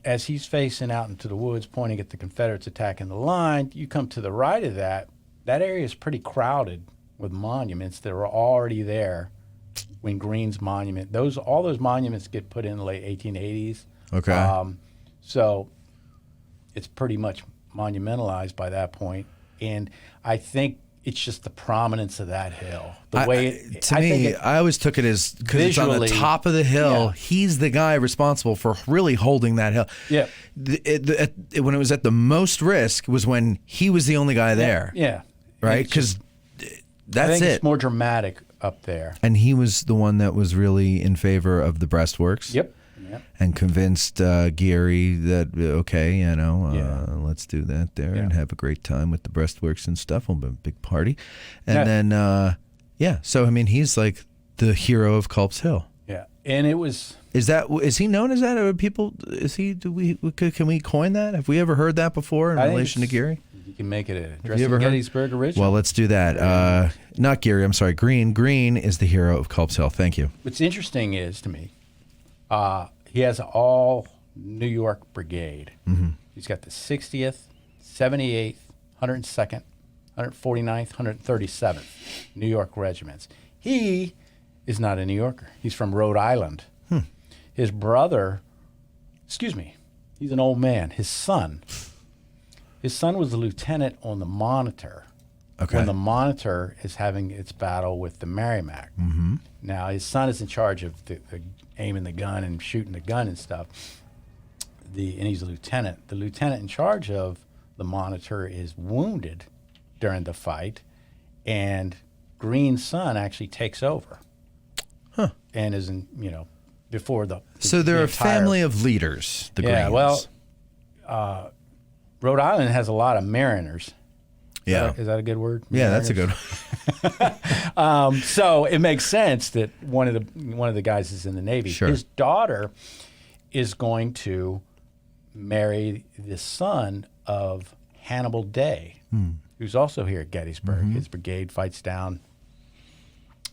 as he's facing out into the woods, pointing at the Confederates attacking the line, you come to the right of that. That area is pretty crowded with monuments that were already there when Greene's monument. All those monuments get put in the late 1880s. Okay. So it's pretty much monumentalized by that point. And I think it's just the prominence of that hill. I always took it as, because it's on the visually, top of the hill, yeah. he's the guy responsible for really holding that hill. Yeah. When it was at the most risk was when he was the only guy there. Yeah. Right? Because I that's think it. it's more dramatic up there. And he was the one that was really in favor of the breastworks. Yep. And convinced Geary that, let's do that there and have a great time with the breastworks and stuff. We'll have a big party. And then, so, I mean, he's like the hero of Culp's Hill. Yeah. And it was... Is he known as that? Can we coin that? Have we ever heard that before in relation to Geary? You can make it a Dressing Gettysburg original. Well, let's do that. Not Geary, I'm sorry, Greene. Greene is the hero of Culp's Hill. Thank you. What's interesting is, to me, he has an all New York brigade. Mm-hmm. He's got the 60th, 78th, 102nd, 149th, 137th New York regiments. He is not a New Yorker. He's from Rhode Island. His brother, he's an old man. His son was a lieutenant on the Monitor. Okay. When the Monitor is having its battle with the Merrimack. Mm-hmm. Now, his son is in charge of the aiming the gun and shooting the gun and stuff. And he's a lieutenant. The lieutenant in charge of the Monitor is wounded during the fight, and Greene's son actually takes over. Huh. And is before the So they're the a entire, family of leaders, the Yeah, Greenes. well, Rhode Island has a lot of mariners. Yeah. Is that a good word? Yeah, that's a good one. So it makes sense that one of the guys is in the Navy. Sure. His daughter is going to marry the son of Hannibal Day, who's also here at Gettysburg. Mm-hmm. His brigade fights down,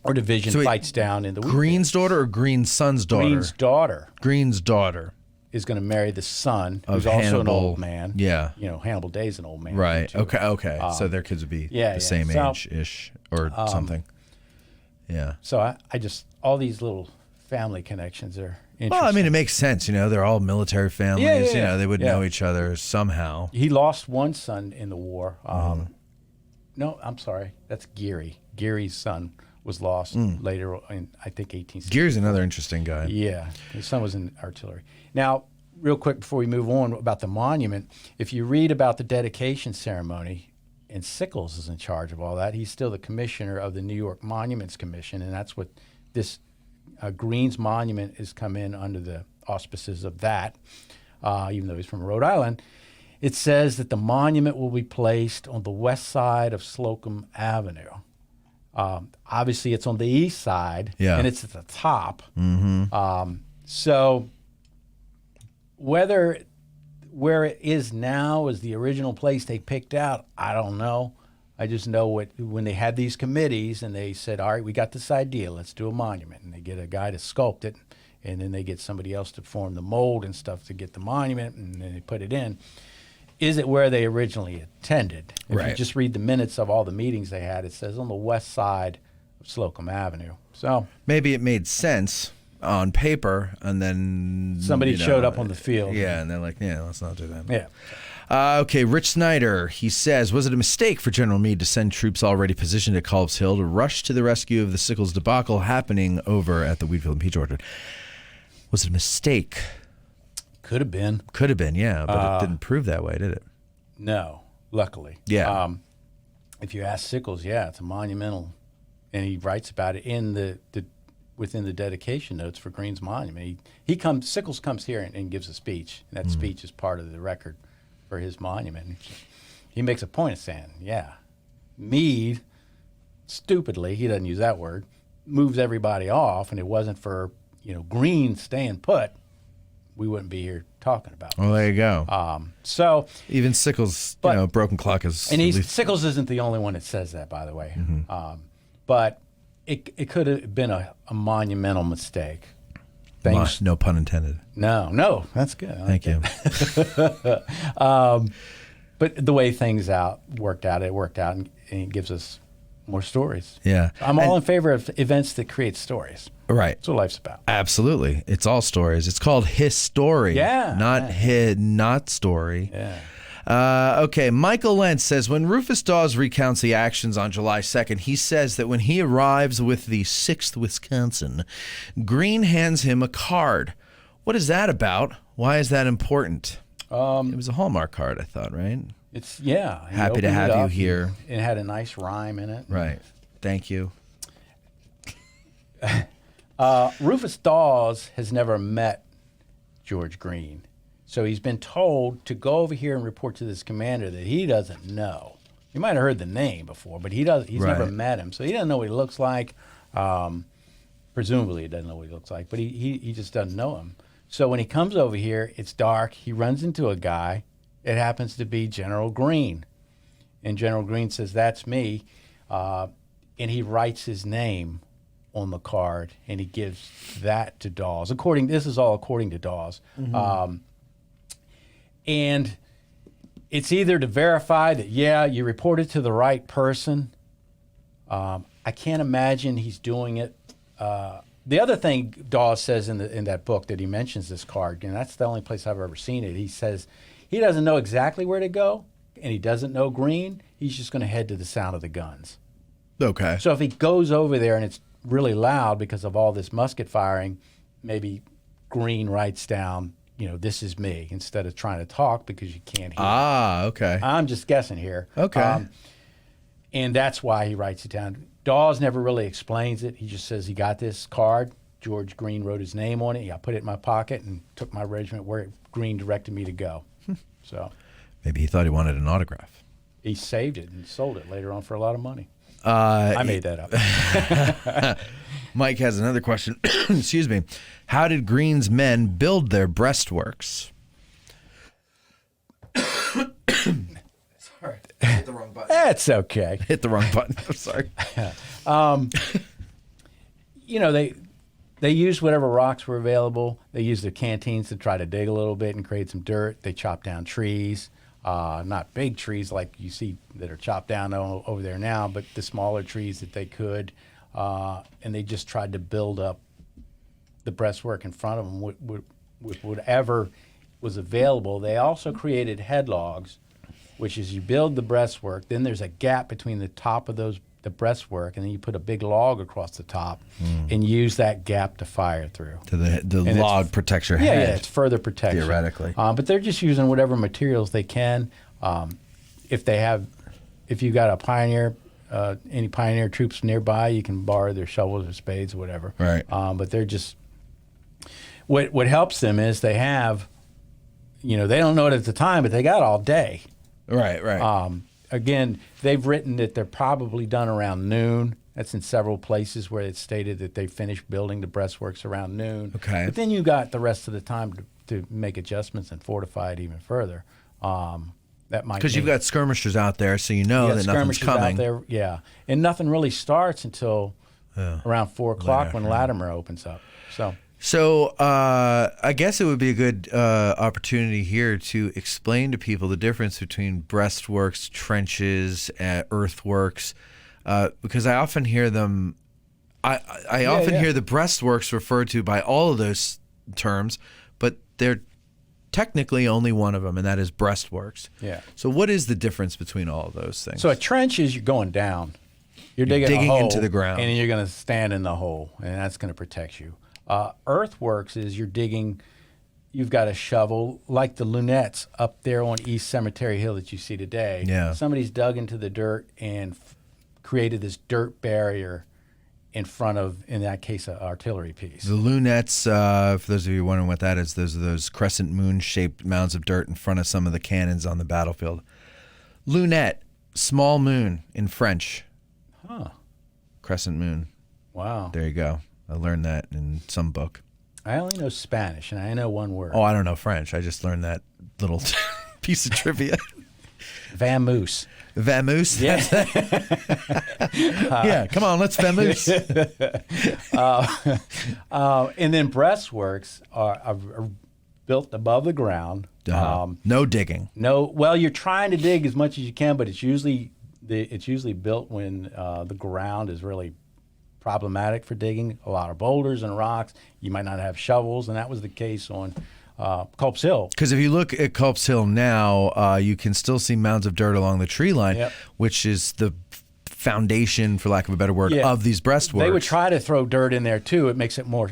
or division fights down in the Greene's daughter or Greene's son's daughter? Greene's daughter Greene's daughter. is going to marry the son, Of who's also an Hannibal. old man. Yeah. Hannibal Day's an old man. Right. too. Okay. So their kids would be the same So, age-ish or something. Yeah. So I just, all these little family connections are interesting. Well, I mean, it makes sense. They're all military families. Yeah. They would know each other somehow. He lost one son in the war. No, I'm sorry. That's Geary. Geary's son was lost later in, I think, 1860. Geary's another interesting guy. Yeah. His son was in artillery. Now, real quick before we move on about the monument, if you read about the dedication ceremony, and Sickles is in charge of all that, he's still the commissioner of the New York Monuments Commission, and that's what this Greene's monument has come in under the auspices of that, even though he's from Rhode Island. It says that the monument will be placed on the west side of Slocum Avenue. Obviously, it's on the east side, and it's at the top. Mm-hmm. So where it is now is the original place they picked out, I don't know. I just know when they had these committees and they said, all right, we got this idea, let's do a monument. And they get a guy to sculpt it, and then they get somebody else to form the mold and stuff to get the monument, and then they put it in. Is it where they originally intended? If you just read the minutes of all the meetings they had, it says on the west side of Slocum Avenue. So maybe it made sense on paper, and then somebody showed up on the field. Yeah, and they're like, let's not do that. Yeah. Okay, Rich Snyder, he says, was it a mistake for General Meade to send troops already positioned at Culp's Hill to rush to the rescue of the Sickles debacle happening over at the Wheatfield and Peach Orchard? Was it a mistake? Could have been. Could have been, yeah, but it didn't prove that way, did it? No, luckily. Yeah. If you ask Sickles, it's a monumental, and he writes about it in the within the dedication notes for Greene's monument. Sickles comes here and gives a speech, and that speech is part of the record for his monument. He makes a point of saying, Meade, stupidly, he doesn't use that word, moves everybody off, and it wasn't for Greene staying put, we wouldn't be here talking about. Well, there you go. So Even Sickles, broken clock is. and at least- Sickles isn't the only one that says that, by the way. Mm-hmm. But it could have been a monumental mistake. Things, no pun intended. no, that's good. I like Thank you. But the way things worked out, and it gives us more stories. Yeah. I'm all in favor of events that create stories. Right. That's what life's about. Absolutely. It's all stories. It's called his story. Yeah. Not story. Yeah. Okay, Michael Lentz says, when Rufus Dawes recounts the actions on July 2nd, he says that when he arrives with the 6th Wisconsin, Greene hands him a card. What is that about? Why is that important? It was a Hallmark card, I thought, right? It's, yeah. He Happy to opened it have you up, here. It had a nice rhyme in it. Right. Thank you. Rufus Dawes has never met George Greene. So he's been told to go over here and report to this commander that he doesn't know. You might have heard the name before, but he's never Right. met him. So he doesn't know what he looks like. Presumably he doesn't know what he looks like, but he just doesn't know him. So when he comes over here, it's dark. He runs into a guy. It happens to be General Greene. And General Greene says, "That's me." And he writes his name on the card, and he gives that to Dawes. This is all according to Dawes. And it's either to verify that, yeah, you reported to the right person. I can't imagine he's doing it. The other thing Dawes says in that book that he mentions this card, and that's the only place I've ever seen it. He says he doesn't know exactly where to go, and he doesn't know Greene. He's just going to head to the sound of the guns. Okay. So if he goes over there and it's really loud because of all this musket firing, maybe Greene writes down, this is me, instead of trying to talk because you can't hear. Okay. I'm just guessing here. Okay. And that's why he writes it down. Dawes never really explains it. He just says he got this card. George Greene wrote his name on it. I put it in my pocket and took my regiment where Greene directed me to go. So Maybe he thought he wanted an autograph. he saved it and sold it later on for a lot of money. I made that up. Mike has another question. Excuse me. How did Greene's men build their breastworks? Sorry. Hit the wrong button. That's okay. Hit the wrong button. I'm sorry. They used whatever rocks were available. They used their canteens to try to dig a little bit and create some dirt. They chopped down trees, not big trees like you see that are chopped down over there now, but the smaller trees that they could. And they just tried to build up the breastwork in front of them with whatever was available. They also created headlogs, which is you build the breastwork, then there's a gap between the top of the breastwork, and then you put a big log across the top and use that gap to fire through. To the log protects your Yeah, head. it's further protection. Theoretically. But they're just using whatever materials they can. If you got a Pioneer, any Pioneer troops nearby, you can borrow their shovels or spades or whatever. Right. But they're just, what helps them is they have, they don't know it at the time, but they got all day. Right. Again, they've written that they're probably done around noon. That's in several places where it's stated that they finished building the breastworks around noon. Okay. But then you got the rest of the time to make adjustments and fortify it even further. That might Because you've got skirmishers out there, so you know you got that nothing's skirmishers coming. out there, yeah. And nothing really starts until around 4 o'clock when Latimer opens up. So I guess it would be a good opportunity here to explain to people the difference between breastworks, trenches, earthworks, because I often hear them. I often hear the breastworks referred to by all of those terms, but they're technically only one of them, and that is breastworks. Yeah. So what is the difference between all of those things? So a trench is you're going down. You're digging a hole into the ground. and then you're going to stand in the hole, and that's going to protect you. Earthworks is you're digging. You've got a shovel, like the lunettes up there on East Cemetery Hill that you see today. Yeah. Somebody's dug into the dirt and created this dirt barrier in front of, in that case, an artillery piece. The lunettes, for those of you wondering what that is, those are those crescent moon-shaped mounds of dirt in front of some of the cannons on the battlefield. Lunette, small moon in French. Huh. Crescent moon. Wow. There you go. I learned that in some book. I only know Spanish, and I know one word. Oh, I don't know French. I just learned that little piece of trivia. Vamoose. Vamoose? Yeah. Yeah, come on, let's vamoose. And then breastworks are built above the ground. No digging. No, well, you're trying to dig as much as you can, but it's usually built when the ground is really problematic for digging. A lot of boulders and rocks. You might not have shovels, and that was the case on Culp's Hill. Because if you look at Culp's Hill now, you can still see mounds of dirt along the tree line, Yep. which is the foundation, for lack of a better word, Yeah. of these breastworks. They would try to throw dirt in there too. It makes it more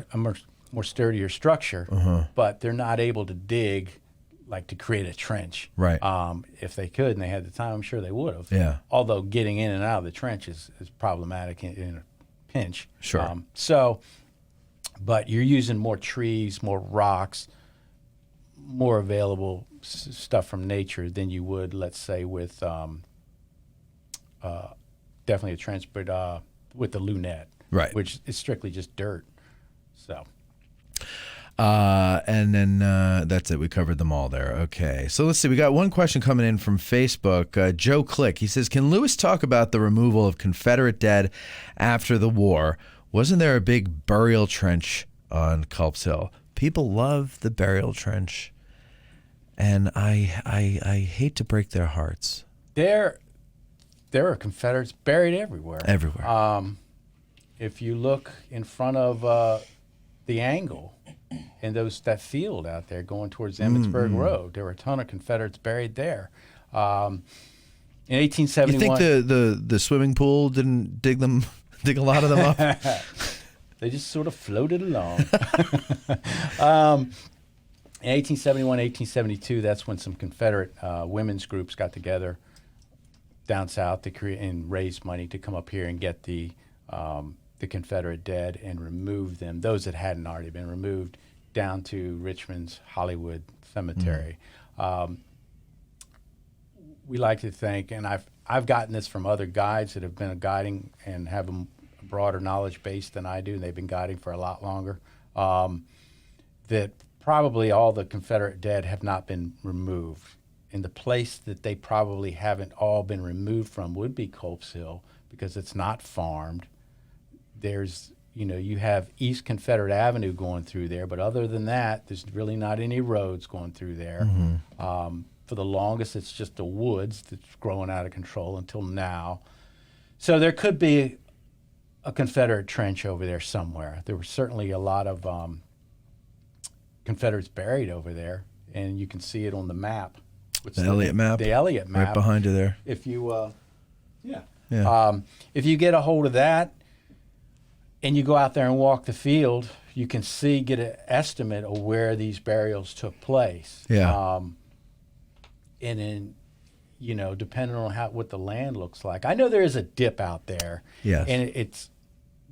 sturdier structure, but they're not able to dig like to create a trench. Right. If they could and they had the time, I'm sure they would have. Yeah. Although getting in and out of the trench is problematic in a pinch. Sure. But you're using more trees, more rocks, more available stuff from nature than you would, let's say, with definitely a trench, but with the lunette, Right. which is strictly just dirt. So. And then that's it. We covered them all there. Okay. So let's see. We got one question coming in from Facebook. Joe Click. He says, can Lewis talk about the removal of Confederate dead after the war? Wasn't there a big burial trench on Culp's Hill? People love the burial trench. And I hate to break their hearts. There are Confederates buried everywhere. Everywhere. If you look in front of the angle and that field out there going towards Emmitsburg Road, there were a ton of Confederates buried there. In 1871, You think the swimming pool didn't dig a lot of them up? they just sort of floated along. In 1871, 1872, that's when some Confederate women's groups got together down south to create and raise money to come up here and get the Confederate dead and remove them, those that hadn't already been removed, down to Richmond's Hollywood Cemetery. We like to think, and I've gotten this from other guides that have been guiding and have a broader knowledge base than I do, and they've been guiding for a lot longer, that probably all the Confederate dead have not been removed. And the place that they probably haven't all been removed from would be Culp's Hill, because it's not farmed. There's, you have East Confederate Avenue going through there, but other than that, there's really not any roads going through there. For the longest, it's just the woods that's growing out of control until now. So there could be a Confederate trench over there somewhere. There were certainly a lot of Confederates buried over there, and you can see it on the map. The Elliott map? The Elliott map. Right behind you there. If you, Yeah. if you get a hold of that and you go out there and walk the field, you can get an estimate of where these burials took place. Yeah. And then, depending on what the land looks like. I know there is a dip out there. Yes. And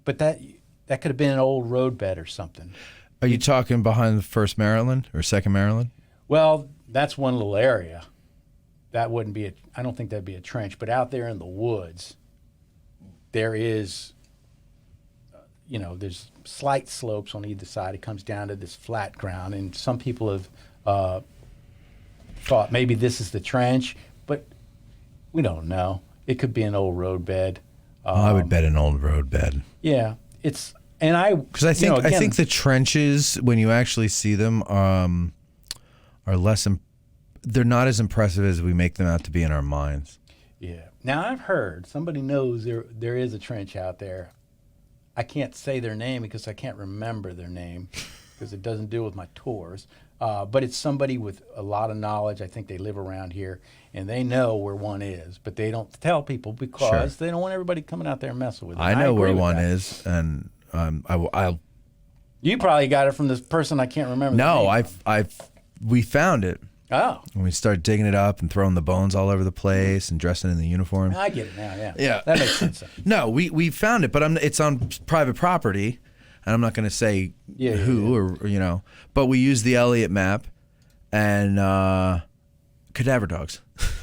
but that could have been an old roadbed or something. Are you talking behind the 1st Maryland or 2nd Maryland? Well, that's one little area. That wouldn't be I don't think that'd be a trench, but out there in the woods, there is, there's slight slopes on either side. It comes down to this flat ground, and some people have thought maybe this is the trench, but we don't know. It could be an old roadbed. I would bet an old roadbed. Yeah, because I think the trenches, when you actually see them, are less. They're not as impressive as we make them out to be in our minds. Yeah. Now I've heard somebody knows there is a trench out there. I can't say their name because I can't remember their name because it doesn't deal with my tours. But it's somebody with a lot of knowledge. I think they live around here and they know where one is, but they don't tell people because they don't want everybody coming out there and messing with it. I know where agree with one that. is, and I'll. You probably got it from this person I can't remember. No, the name. we found it. Oh, And we started digging it up and throwing the bones all over the place and dressing in the uniform. I get it now. Yeah. Yeah. That makes sense. No, we found it, but it's on private property, and I'm not going to say who or but we used the Elliott map, and Cadaver dogs.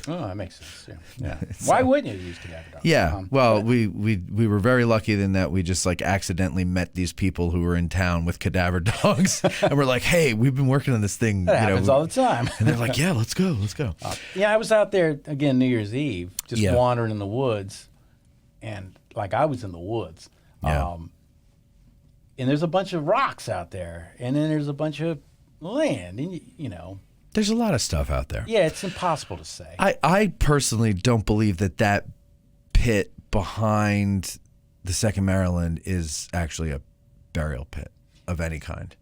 Oh, that makes sense. Yeah. Why wouldn't you use cadaver dogs? Yeah. Well, we were very lucky in that we just like accidentally met these people who were in town with cadaver dogs, and we're like, "Hey, we've been working on this thing." That happens all the time. And they're like, "Yeah, let's go." Yeah, I was out there again New Year's Eve, just wandering in the woods, and like I was in the woods. Yeah. And there's a bunch of rocks out there, and then there's a bunch of land, and you know. There's a lot of stuff out there. Yeah, it's impossible to say. I personally don't believe that pit behind the 2nd Maryland is actually a burial pit of any kind.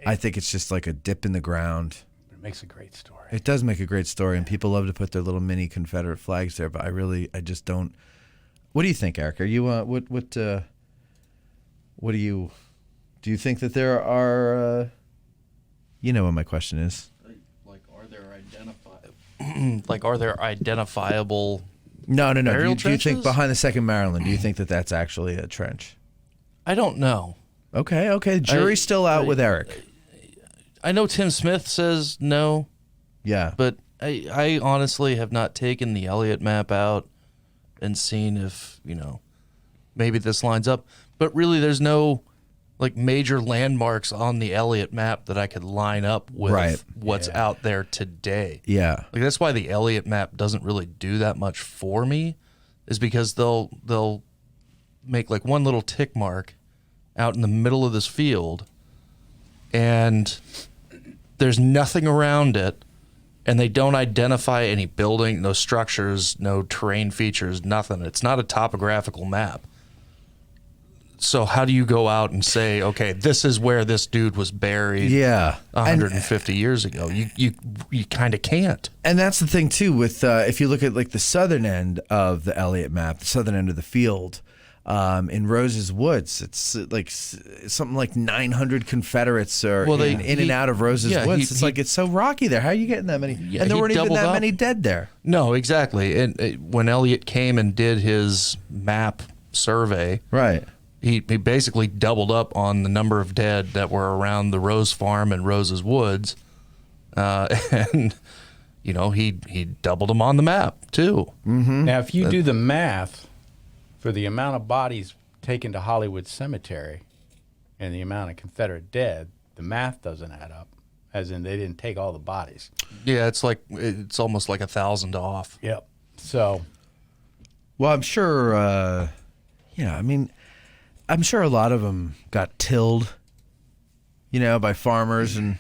I think it's just like a dip in the ground. It makes a great story. It does make a great story, and people love to put their little mini Confederate flags there, but I just don't. What do you think, Eric? Are you what do you think that there are you know what my question is? Are there identifiable? No. Burial Do you think trenches? behind the 2nd Maryland? Do you think that that's actually a trench? I don't know. Okay. Jury's still out with Eric. I know Tim Smith says no, Yeah. but I honestly have not taken the Elliott map out and seen if, maybe this lines up. But really, there's no like major landmarks on the Elliott map that I could line up with what's out there today. Yeah. Like that's why the Elliott map doesn't really do that much for me, is because they'll make like one little tick mark out in the middle of this field, and there's nothing around it, and they don't identify any building, no structures, no terrain features, nothing. It's not a topographical map. So how do you go out and say, okay, this is where this dude was buried 150 years ago? You kind of can't. And that's the thing too with if you look at like the southern end of the Elliott map, the southern end of the field, in Rose's Woods, it's like something like 900 Confederates are in and out of Rose's Woods. It's so rocky there. How are you getting that many? Yeah, and there weren't even that up. many dead there. No, exactly. And when Elliott came and did his map survey, right. He basically doubled up on the number of dead that were around the Rose Farm and Rose's Woods, and he doubled them on the map too. Mm-hmm. Now, if you do the math for the amount of bodies taken to Hollywood Cemetery and the amount of Confederate dead, the math doesn't add up. As in, they didn't take all the bodies. Yeah, it's almost like 1,000 off. Yep. So, well, I'm sure. I'm sure a lot of them got tilled, by farmers and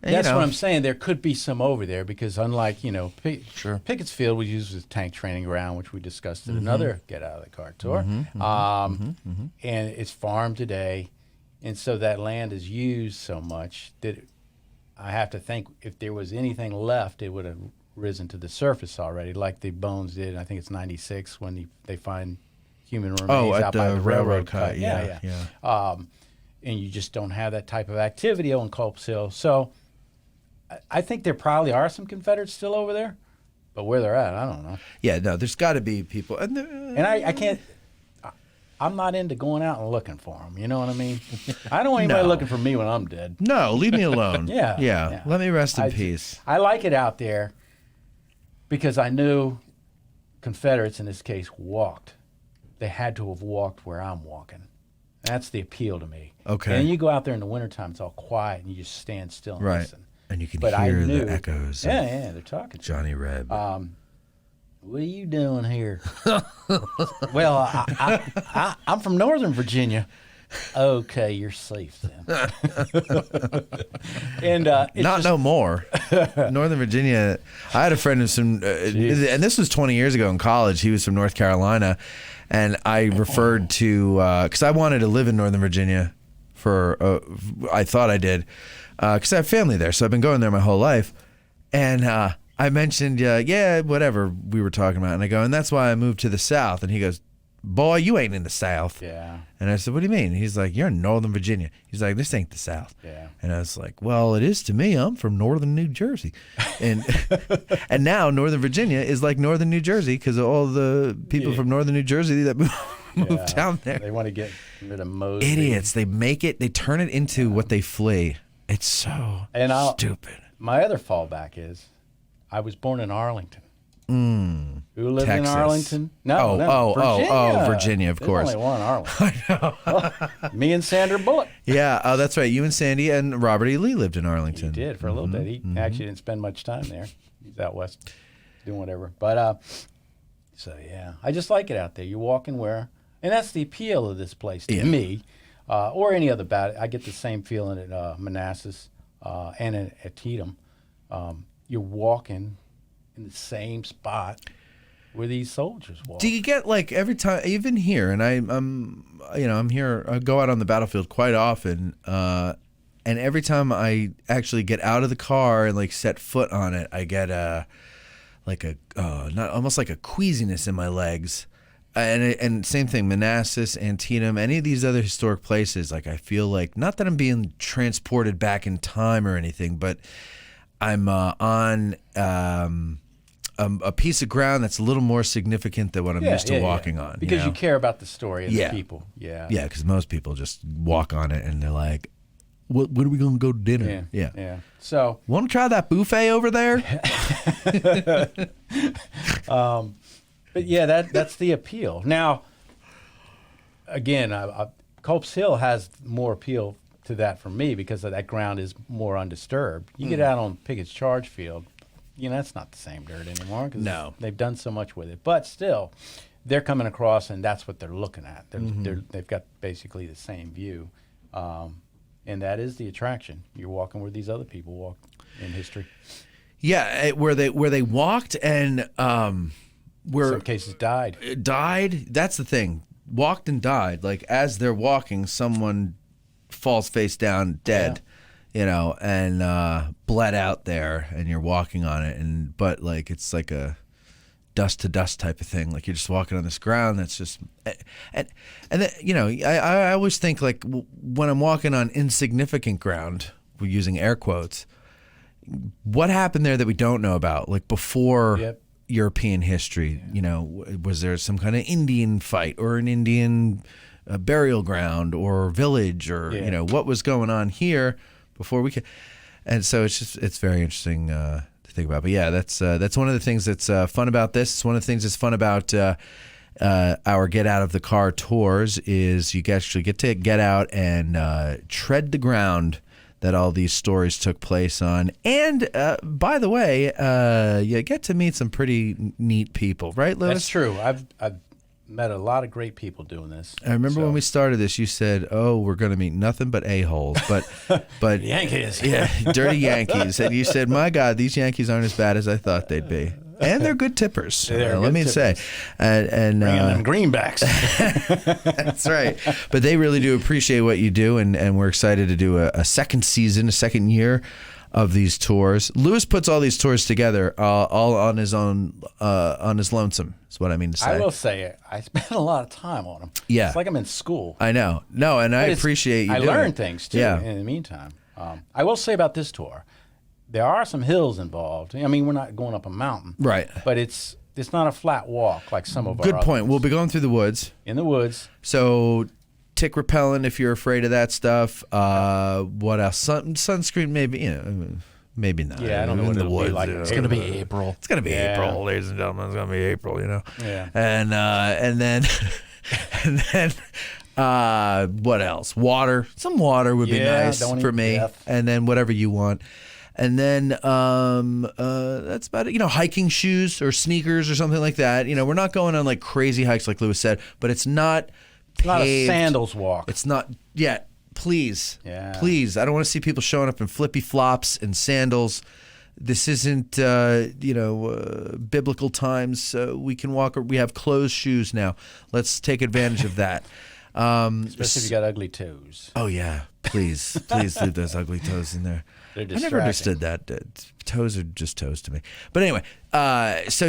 that's what I'm saying. There could be some over there because unlike, Pickett's Field was used as tank training ground, which we discussed in another Get Out of the Car tour. And it's farmed today. And so that land is used so much that I have to think if there was anything left, it would have risen to the surface already, like the bones did. I think it's 96 when they find human remains out by the railroad cut. Yeah. And you just don't have that type of activity on Culp's Hill. So I think there probably are some Confederates still over there, but where they're at, I don't know. Yeah, no, there's got to be people. And I can't, I'm not into going out and looking for them. You know what I mean? I don't want anybody looking for me when I'm dead. No, leave me alone. Yeah. Let me rest in peace. I like it out there because I knew Confederates in this case walked. They had to have walked where I'm walking. That's the appeal to me. Okay. And you go out there in the wintertime, it's all quiet, and you just stand still and listen. And you can hear the echoes. Yeah, they're talking. Johnny Reb. What are you doing here? Well, I'm from Northern Virginia. Okay, you're safe then. And no more. Northern Virginia. I had a friend who's from, and this was 20 years ago in college. He was from North Carolina, and I referred to because I wanted to live in Northern Virginia I thought I did because I have family there, so I've been going there my whole life, and I mentioned whatever we were talking about, and I go, and that's why I moved to the South, and he goes, boy, you ain't in the South. Yeah. And I said, what do you mean? He's like, you're in Northern Virginia. He's like, this ain't the South. Yeah. And I was like, well, it is to me. I'm from Northern New Jersey. And and now Northern Virginia is like Northern New Jersey because of all the people from Northern New Jersey that moved down there. They want to get rid of most idiots. They turn it into what they flee. It's so stupid. My other fallback is I was born in Arlington. Who lived Texas. in Arlington? Oh, No, Virginia. Virginia, of course. There's only one Arlington. I know. Me and Sandra Bullock. Yeah, oh, that's right. You and Sandy and Robert E. Lee lived in He Arlington. did for a little bit. He actually didn't spend much time there. He's out west doing whatever. But so yeah, I just like it out there. You're walking where, and that's the appeal of this place to me, or any other I get the same feeling at Manassas and at Antietam. You're walking in the same spot where these soldiers walk. Do you get like every time, even here, and I'm here, I go out on the battlefield quite often, and every time I actually get out of the car and like set foot on it, I get not almost like a queasiness in my legs. And same thing, Manassas, Antietam, any of these other historic places, like I feel like, not that I'm being transported back in time or anything, but I'm on a piece of ground that's a little more significant than what I'm used to walking on. Because you care about the story of the people. Yeah, because most people just walk on it and they're like, what are we going to go to dinner? Yeah. So, want to try that buffet over there? but yeah, that's the appeal. Now, again, Culp's Hill has more appeal to that for me because that ground is more undisturbed. You get out on Pickett's Charge Field, that's not the same dirt anymore because they've done so much with it. But still, they're coming across, and that's what they're looking at. They've got basically the same view, and that is the attraction. You're walking where these other people walk in history. Yeah, where they walked and where some cases died. Died. That's the thing. Walked and died. Like as they're walking, someone falls face down dead. And bled out there, and you're walking on it, but like it's like a dust to dust type of thing. Like you're just walking on this ground that's just, and then, I always think like when I'm walking on insignificant ground, we're using air quotes, what happened there that we don't know about? Like before European history, was there some kind of Indian fight or an Indian burial ground or village or, what was going on here before we could, and so it's very interesting to think about. But yeah, that's one of the things that's fun about this. It's one of the things that's fun about our Get Out of the Car tours is you actually get to get out and tread the ground that all these stories took place on. And by the way, you get to meet some pretty neat people, right, Lewis? That's true. I've met a lot of great people doing this. I remember when we started this, you said, "Oh, we're going to meet nothing but a-holes," but Yankees, dirty Yankees. And you said, "My God, these Yankees aren't as bad as I thought they'd be." And they're good tippers. Let me say, and bringing them greenbacks. That's right. But they really do appreciate what you do, and we're excited to do a second season, a second year of these tours. Lewis puts all these tours together all on his own, on his lonesome, is what I mean to say. I will say it. I spend a lot of time on them. Yeah. It's like I'm in school. I know. No, and I appreciate you doing it. I learn things, too, in the meantime. I will say about this tour, there are some hills involved. I mean, we're not going up a mountain. Right. But it's not a flat walk like some of our Good point. others. We'll be going through the woods. In the woods. So tick repellent if you're afraid of that stuff. What else? Sunscreen maybe, maybe not. Yeah, I don't know what it'll be like. It's going to be April. It's going to be April, ladies and gentlemen. It's going to be April, Yeah. And then what else? Water. Some water would be nice for me. Death. And then whatever you want. And then that's about it. Hiking shoes or sneakers or something like that. We're not going on like crazy hikes like Lewis said, but it's not not a sandals walk. It's not yet. Please. Yeah. Please. I don't want to see people showing up in flippy flops and sandals. This isn't, biblical times. We can walk. We have closed shoes now. Let's take advantage of that. Especially if you got ugly toes. Oh, yeah. Please leave those ugly toes in there. They're I distracting. never understood that. Toes are just toes to me. But anyway, so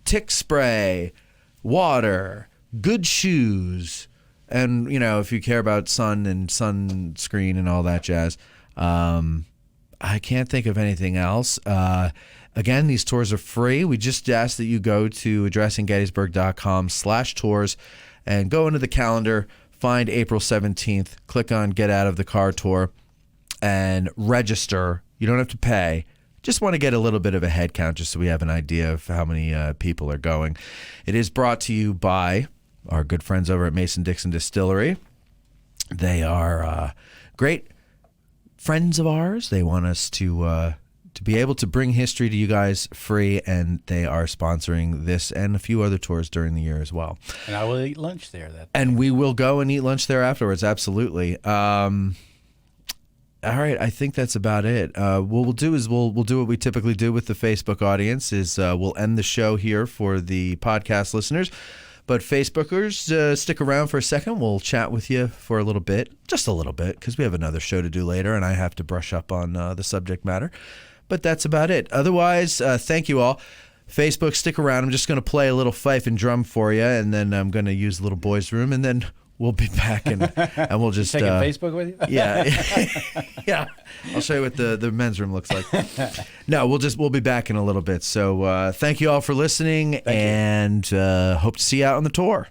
tick spray, water, good shoes, and, if you care about sun and sunscreen and all that jazz, I can't think of anything else. Again, these tours are free. We just ask that you go to addressinggettysburg.com/tours and go into the calendar, find April 17th, click on Get Out of the Car Tour, and register. You don't have to pay. just want to get a little bit of a head count just so we have an idea of how many people are going. It is brought to you by our good friends over at Mason-Dixon Distillery. They are great friends of ours. They want us to be able to bring history to you guys free, and they are sponsoring this and a few other tours during the year as well. And I will eat lunch there. And we will go and eat lunch there afterwards, absolutely. All right, I think that's about it. What we'll do is we'll do what we typically do with the Facebook audience is we'll end the show here for the podcast listeners. But Facebookers, stick around for a second. We'll chat with you for a little bit, just a little bit, because we have another show to do later, and I have to brush up on the subject matter. But that's about it. Otherwise, thank you all. Facebook, stick around. I'm just going to play a little fife and drum for you, and then I'm going to use the little boys' room, and then we'll be back, and we'll just... Taking Facebook with you? Yeah. Yeah. I'll show you what the men's room looks like. No, we'll be back in a little bit. So thank you all for listening, and hope to see you out on the tour.